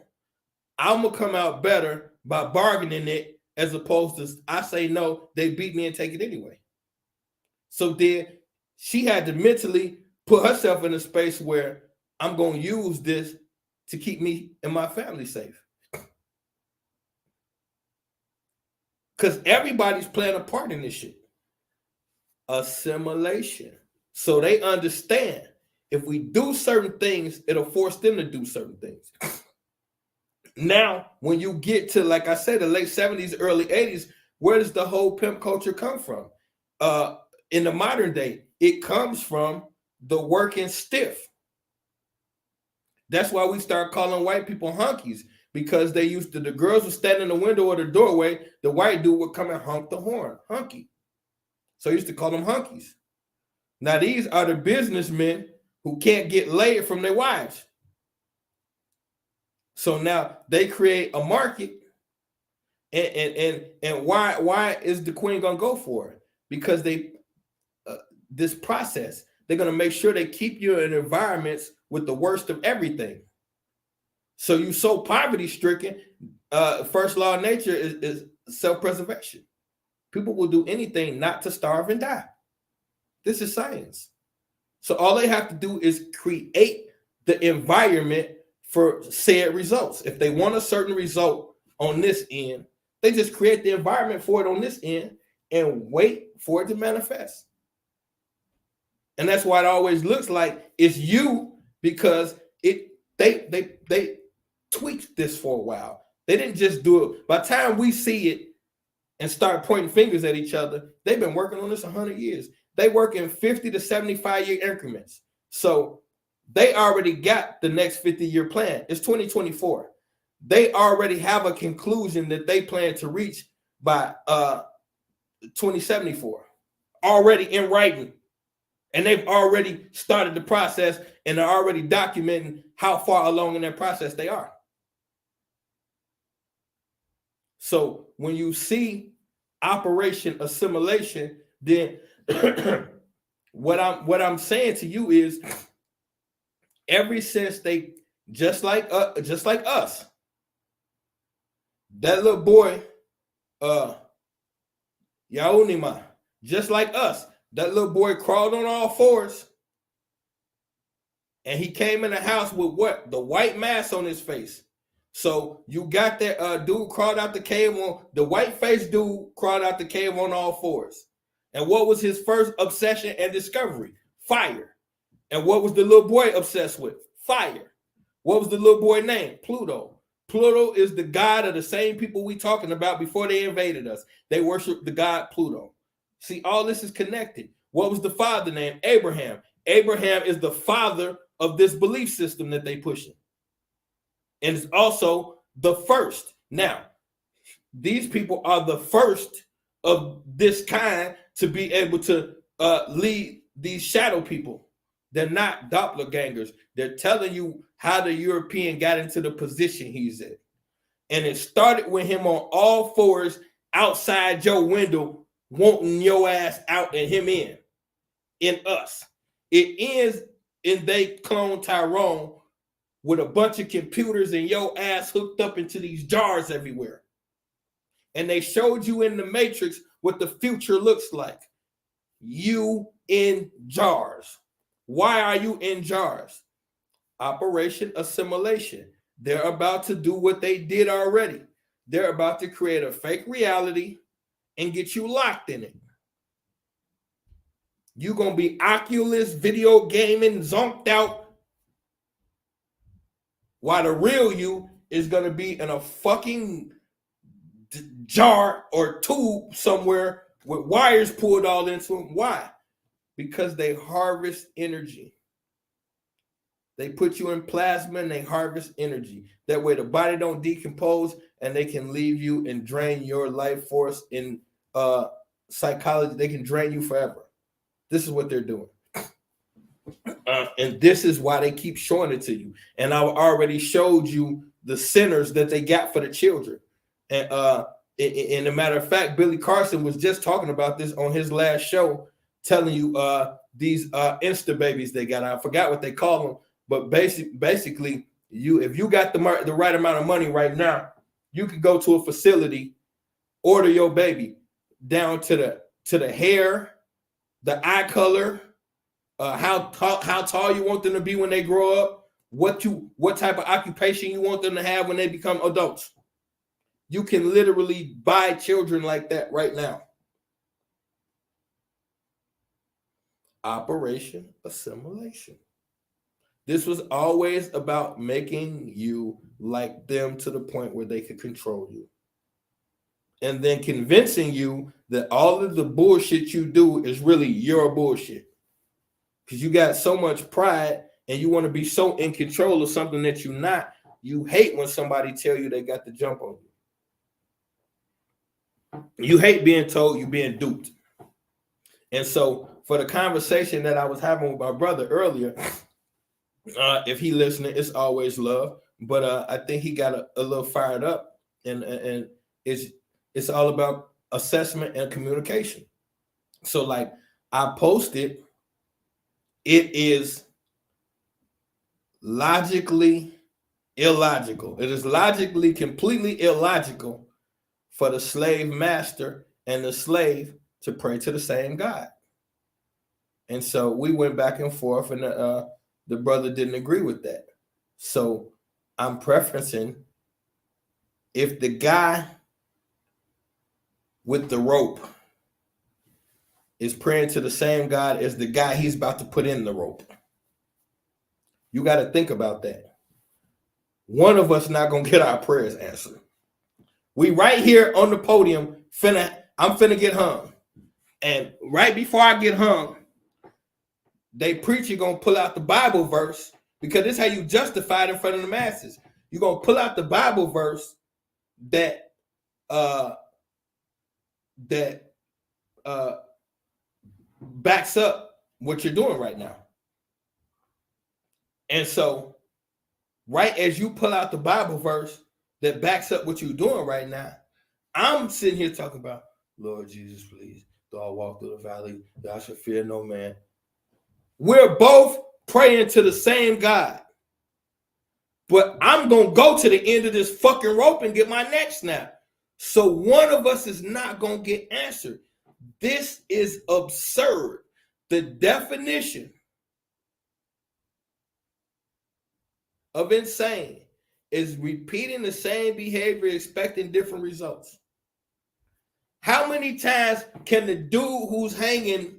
I'm gonna come out better by bargaining it as opposed to I say no, they beat me and take it anyway. So then she had to mentally put herself in a space where I'm gonna use this to keep me and my family safe. Because everybody's playing a part in this shit. Assimilation. So they understand if we do certain things, it'll force them to do certain things. Now, when you get to, like I said, the late 70s, early 80s, where does the whole pimp culture come from? In the modern day, it comes from the working stiff. That's why we start calling white people hunkies, because they used to, the girls would stand in the window or the doorway, the white dude would come and honk the horn, hunky. So I used to call them hunkies. Now these are the businessmen who can't get laid from their wives. So now they create a market, and why is the queen gonna go for it? Because they this process, they're gonna make sure they keep you in environments with the worst of everything. So you so poverty stricken. First law of nature is self-preservation. People will do anything not to starve and die. This is science. So all they have to do is create the environment for said results. If they want a certain result on this end, they just create the environment for it on this end and wait for it to manifest. And that's why it always looks like it's you, because they tweaked this for a while. They didn't just do it. By the time we see it and start pointing fingers at each other, they've been working on this 100 years. They work in 50 to 75-year increments. So they already got the next 50-year plan. It's 2024. They already have a conclusion that they plan to reach by 2074, already in writing. And they've already started the process and are already documenting how far along in that process they are. So when you see Operation Assimilation, then what I'm saying to you is, ever since they just like us, that little boy, Yaunima, just like us, that little boy crawled on all fours, and he came in the house with what? The white mask on his face. So you got that dude crawled out the cave on, the white face dude crawled out the cave on all fours. And what was his first obsession and discovery? Fire. And what was the little boy obsessed with? Fire. What was the little boy name? Pluto. Pluto is the god of the same people we talking about before they invaded us. They worship the god Pluto. See, all this is connected. What was the father name? Abraham. Abraham is the father of this belief system that they pushing. And it's also the first. Now, these people are the first of this kind to be able to lead these shadow people. They're not doppelgangers. They're telling you how the European got into the position he's in. And it started with him on all fours outside your window, wanting your ass out and him in us. It ends in they clone TYRONE with a bunch of computers and your ass hooked up into these jars everywhere. And they showed you in the Matrix what the future looks like. You in jars. Why are you in jars? Operation Assimilation. They're about to do what they did already. They're about to create a fake reality and get you locked in it. You're going to be Oculus video gaming, zonked out, while the real you is going to be in a fucking jar or tube somewhere with wires pulled all into them. Why? Because they harvest energy. They put you in plasma and they harvest energy. That way the body don't decompose and they can leave you and drain your life force in psychology. They can drain you forever. This is what they're doing. And this is why they keep showing it to you. And I already showed you the centers that they got for the children. And In a matter of fact, Billy Carson was just talking about this on his last show, telling you these Insta babies they got. I forgot what they call them, but basically, if you got the right amount of money right now, you could go to a facility, order your baby down to the hair, the eye color, how tall you want them to be when they grow up, what type of occupation you want them to have when they become adults. You can literally buy children like that right now. Operation Assimilation. This was always about making you like them to the point where they could control you. And then convincing you that all of the bullshit you do is really your bullshit. Because you got so much pride and you want to be so in control of something that you're not. You hate when somebody tell you they got the jump on you. You hate being told you're being duped. And so for the conversation that I was having with my brother earlier, if he listening, it's always love. But I think he got a little fired up, and it's all about assessment and communication. So like I posted, it is logically illogical. It is logically completely illogical for the slave master and the slave to pray to the same God. And so we went back and forth, and the brother didn't agree with that. So I'm preferencing, if the guy with the rope is praying to the same God as the guy he's about to put in the rope, you got to think about that. One of us not going to get our prayers answered. We right here on the podium, I'm finna get hung. And right before I get hung, they preacher gonna pull out the Bible verse, because this is how you justify it in front of the masses. You're gonna pull out the Bible verse that backs up what you're doing right now. And so right as you pull out the Bible verse that backs up what you're doing right now, I'm sitting here talking about, Lord Jesus, please, though I walk through the valley, that I should fear no man. We're both praying to the same God. But I'm going to go to the end of this fucking rope and get my neck snapped. So one of us is not going to get answered. This is absurd. The definition of insane is repeating the same behavior, expecting different results. How many times can the dude who's hanging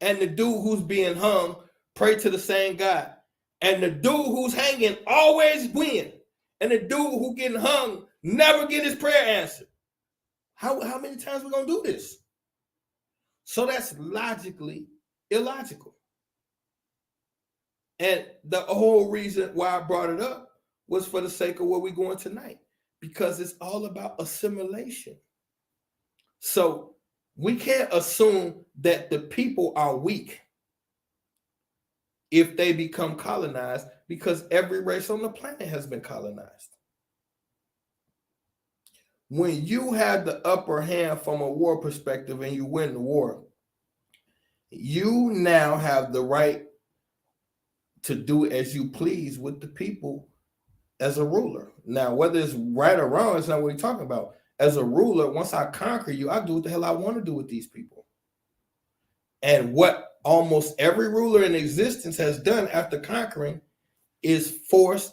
and the dude who's being hung pray to the same God? And the dude who's hanging always win. And the dude who getting hung never get his prayer answered. How many times we going to do this? So that's logically illogical. And the whole reason why I brought it up was for the sake of where we're going tonight, because it's all about assimilation. So we can't assume that the people are weak if they become colonized, because every race on the planet has been colonized. When you have the upper hand from a war perspective and you win the war, you now have the right to do as you please with the people as a ruler. Now, whether it's right or wrong, it's not what we're talking about. As a ruler, once I conquer you, I do what the hell I want to do with these people. And what almost every ruler in existence has done after conquering is force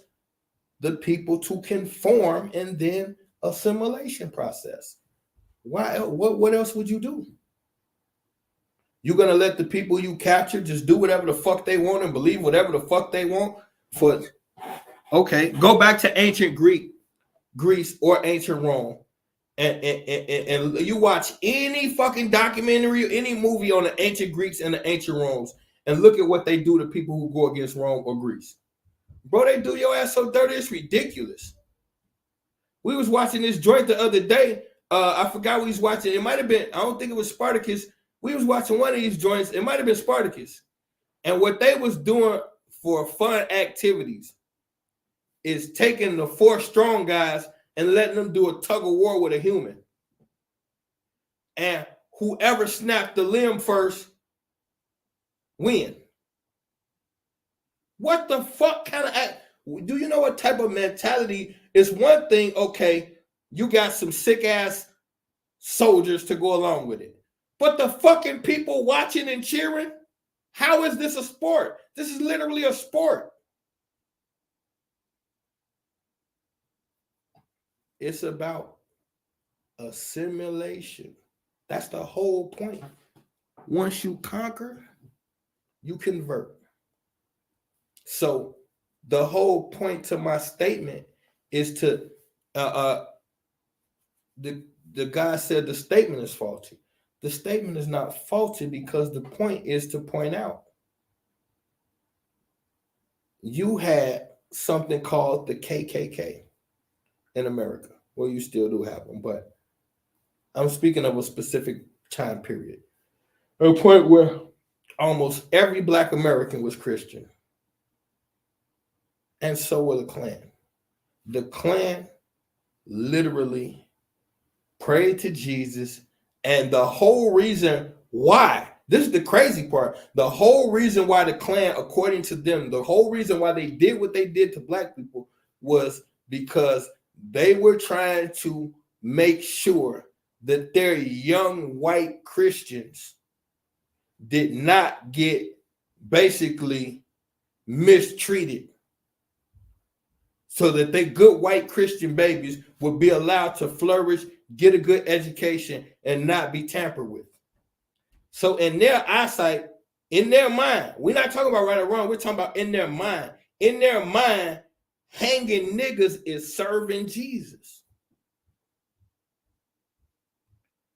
the people to conform, and then assimilation process. Why? What else would you do? You're going to let the people you capture just do whatever the fuck they want and believe whatever the fuck they want? Okay, go back to ancient Greece or ancient Rome. And you watch any fucking documentary or any movie on the ancient Greeks and the ancient Romans, and look at what they do to people who go against Rome or Greece. Bro, they do your ass so dirty, it's ridiculous. We was watching this joint the other day. I forgot we was watching. It might have been, I don't think it was Spartacus. We was watching one of these joints. It might have been Spartacus. And what they was doing for fun activities is taking the 4 strong guys and letting them do a tug of war with a human. and whoever snapped the limb first win. What the fuck kind of do you know what type of mentality? Is one thing, okay, you got some sick ass soldiers to go along with it. But the fucking people watching and cheering, how is this a sport? This is literally a sport. It's about assimilation. That's the whole point. Once you conquer, you convert. So the whole point to my statement is to the guy said the statement is faulty. The statement is not faulty because the point is to point out you had something called the KKK in America. Well, you still do have them, but I'm speaking of a specific time period. A point where almost every Black American was Christian. And so were the Klan. The Klan literally prayed to Jesus, and the whole reason why, this is the crazy part, the whole reason why the Klan, according to them, the whole reason why they did what they did to Black people was because they were trying to make sure that their young white Christians did not get basically mistreated, so that they good white Christian babies would be allowed to flourish, get a good education, and not be tampered with. So in their eyesight, in their mind, we're not talking about right or wrong, we're talking about in their mind. In their mind, hanging niggas is serving Jesus.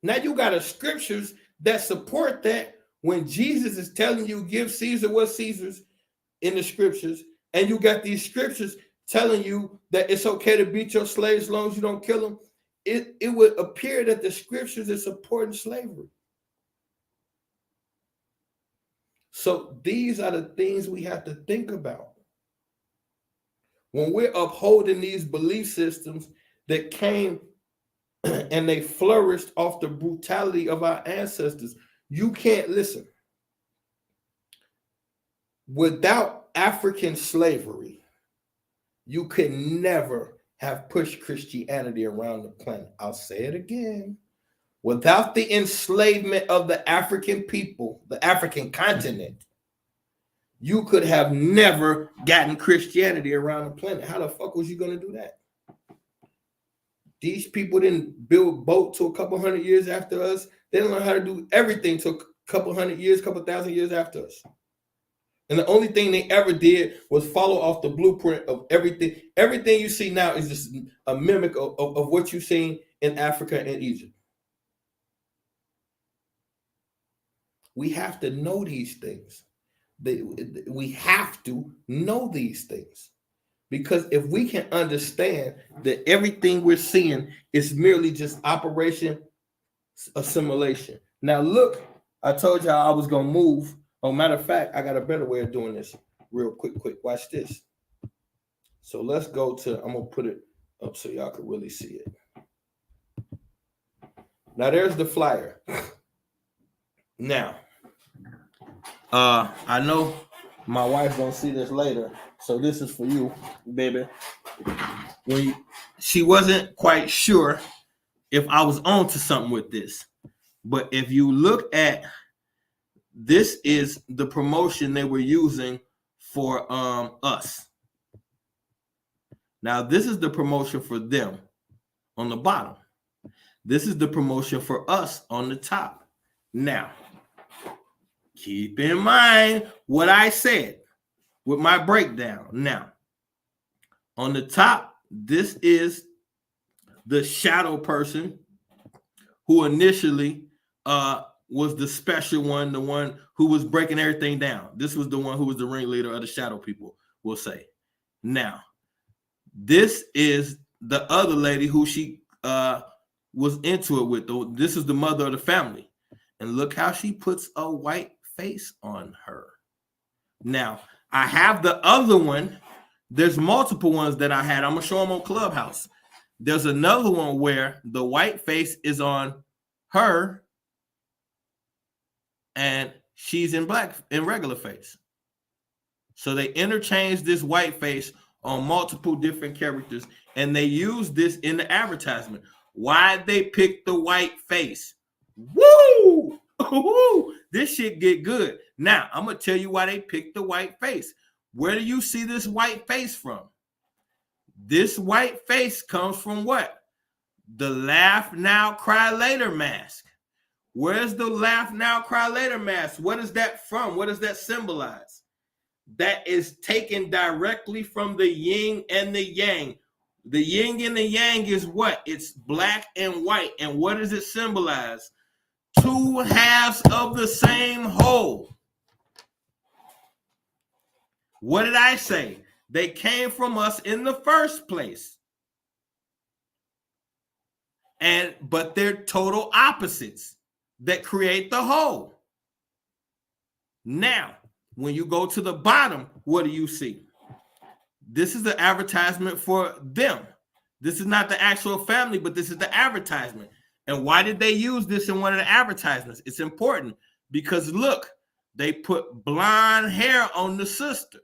Now you got scriptures that support that when Jesus is telling you give Caesar what Caesar's in the scriptures, and you got these scriptures telling you that it's okay to beat your slaves as long as you don't kill them, it would appear that the scriptures are supporting slavery. So these are the things we have to think about when we're upholding these belief systems that came and they flourished off the brutality of our ancestors. You can't listen. Without African slavery, you could never have pushed Christianity around the planet. I'll say it again. Without the enslavement of the African people, the African continent, you could have never gotten Christianity around the planet. How the fuck was you going to do that? These people didn't build boats till a couple hundred years after us. They didn't learn how to do everything till a couple hundred years, couple thousand years after us. And the only thing they ever did was follow off the blueprint of everything. Everything you see now is just a mimic of what you've seen in Africa and Egypt. We have to know these things. We have to know these things. Because if we can understand that everything we're seeing is merely just operation assimilation. Now look, I told y'all I was going to move. Oh, matter of fact, I got a better way of doing this real quick. Watch this. So let's go to, I'm going to put it up so y'all can really see it. Now there's the flyer. Now, I know my wife's going to see this later. So this is for you, baby. She wasn't quite sure if I was on to something with this. But if you look at, this is the promotion they were using for us. Now, this is the promotion for them on the bottom. This is the promotion for us on the top. Now, keep in mind what I said with my breakdown. Now, on the top, this is the shadow person who initially was the special one, the one who was breaking everything down. This was the one who was the ringleader of the shadow people, we'll say. Now, this is the other lady who she was into it with. This is the mother of the family. And look how she puts a white face on her. Now, I have the other one. There's multiple ones that I had. I'm going to show them on Clubhouse. There's another one where the white face is on her and she's in regular face. So they interchanged this white face on multiple different characters, and they used this in the advertisement. Why they pick the white face? Woo! Woo! This shit get good. Now, I'm going to tell you why they picked the white face. Where do you see this white face from? This white face comes from what? The laugh now, cry later mask. Where's the laugh now, cry later mask? What is that from? What does that symbolize? That is taken directly from the yin and the yang. The yin and the yang is what? It's black and white. And what does it symbolize? Two halves of the same whole. What did I say? They came from us in the first place. But they're total opposites that create the whole. Now, when you go to the bottom, what do you see? This is the advertisement for them. This is not the actual family, but this is the advertisement. And why did they use this in one of the advertisements? It's important because look, they put blonde hair on the sister.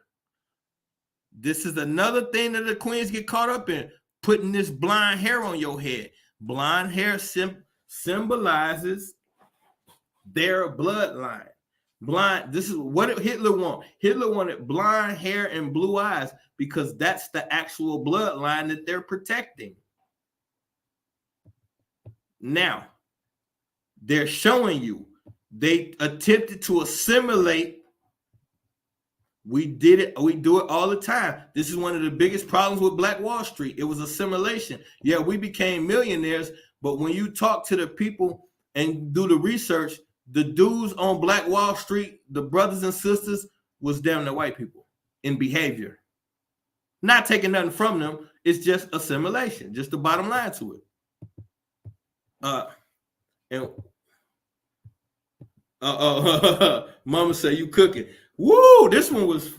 This is another thing that the queens get caught up in, putting this blonde hair on your head. Blonde hair symbolizes their bloodline. This is what Hitler wanted. Hitler wanted blonde hair and blue eyes because that's the actual bloodline that they're protecting. Now, they're showing you they attempted to assimilate. We did it. We do it all the time. This is one of the biggest problems with Black Wall Street. It was assimilation. Yeah, we became millionaires, but when you talk to the people and do the research, the dudes on Black Wall Street, the brothers and sisters, was damn near white people in behavior. Not taking nothing from them. It's just assimilation. Just the bottom line to it. Mama say you cooking. Woo! This one was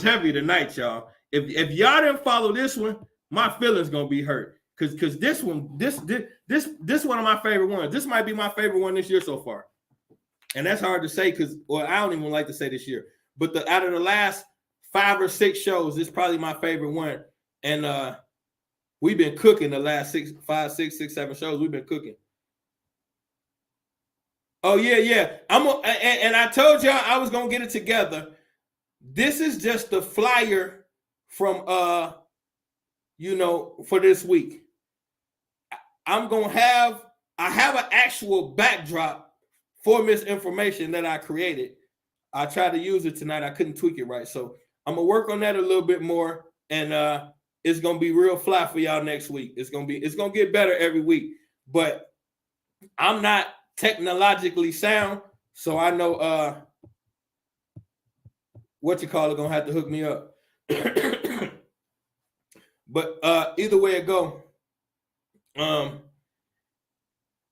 heavy tonight, y'all. If y'all didn't follow this one, my feelings gonna be hurt. Cause this one one of my favorite ones. This might be my favorite one this year so far. And that's hard to say I don't even like to say this year. But out of the last 5 or 6 shows, this is probably my favorite one. And we've been cooking the last 5, 6, 7 shows. We've been cooking. Oh yeah. And I told y'all I was gonna get it together. This is just the flyer from for this week. I have an actual backdrop for misinformation that I created. I tried to use it tonight. I couldn't tweak it right. So I'm gonna work on that a little bit more, and it's gonna be real fly for y'all next week. It's gonna get better every week. But I'm not technologically sound, so I know gonna have to hook me up. But either way it go,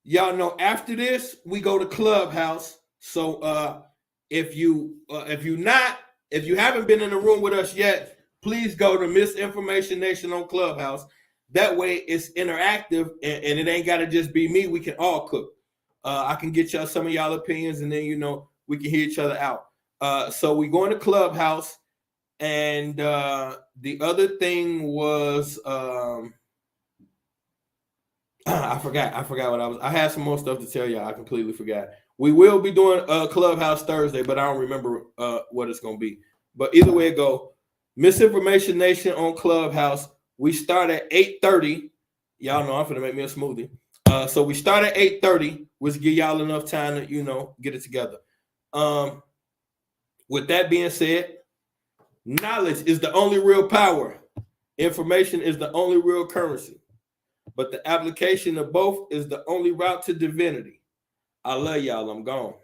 y'all know after this we go to Clubhouse. So if you haven't been in the room with us yet, please go to Misinformation Nation on Clubhouse. That way it's interactive and it ain't gotta just be me. We can all cook. I can get y'all some of y'all opinions, and then we can hear each other out. So we go into Clubhouse, and the other thing was I forgot what I had some more stuff to tell y'all. I completely forgot. We will be doing Clubhouse Thursday, but I don't remember what it's gonna be. But either way it go, Misinformation Nation on Clubhouse. We start at 8:30. Y'all know I'm finna make me a smoothie. So we start at 8:30, which give y'all enough time to, get it together. With that being said, knowledge is the only real power. Information is the only real currency. But the application of both is the only route to divinity. I love y'all. I'm gone.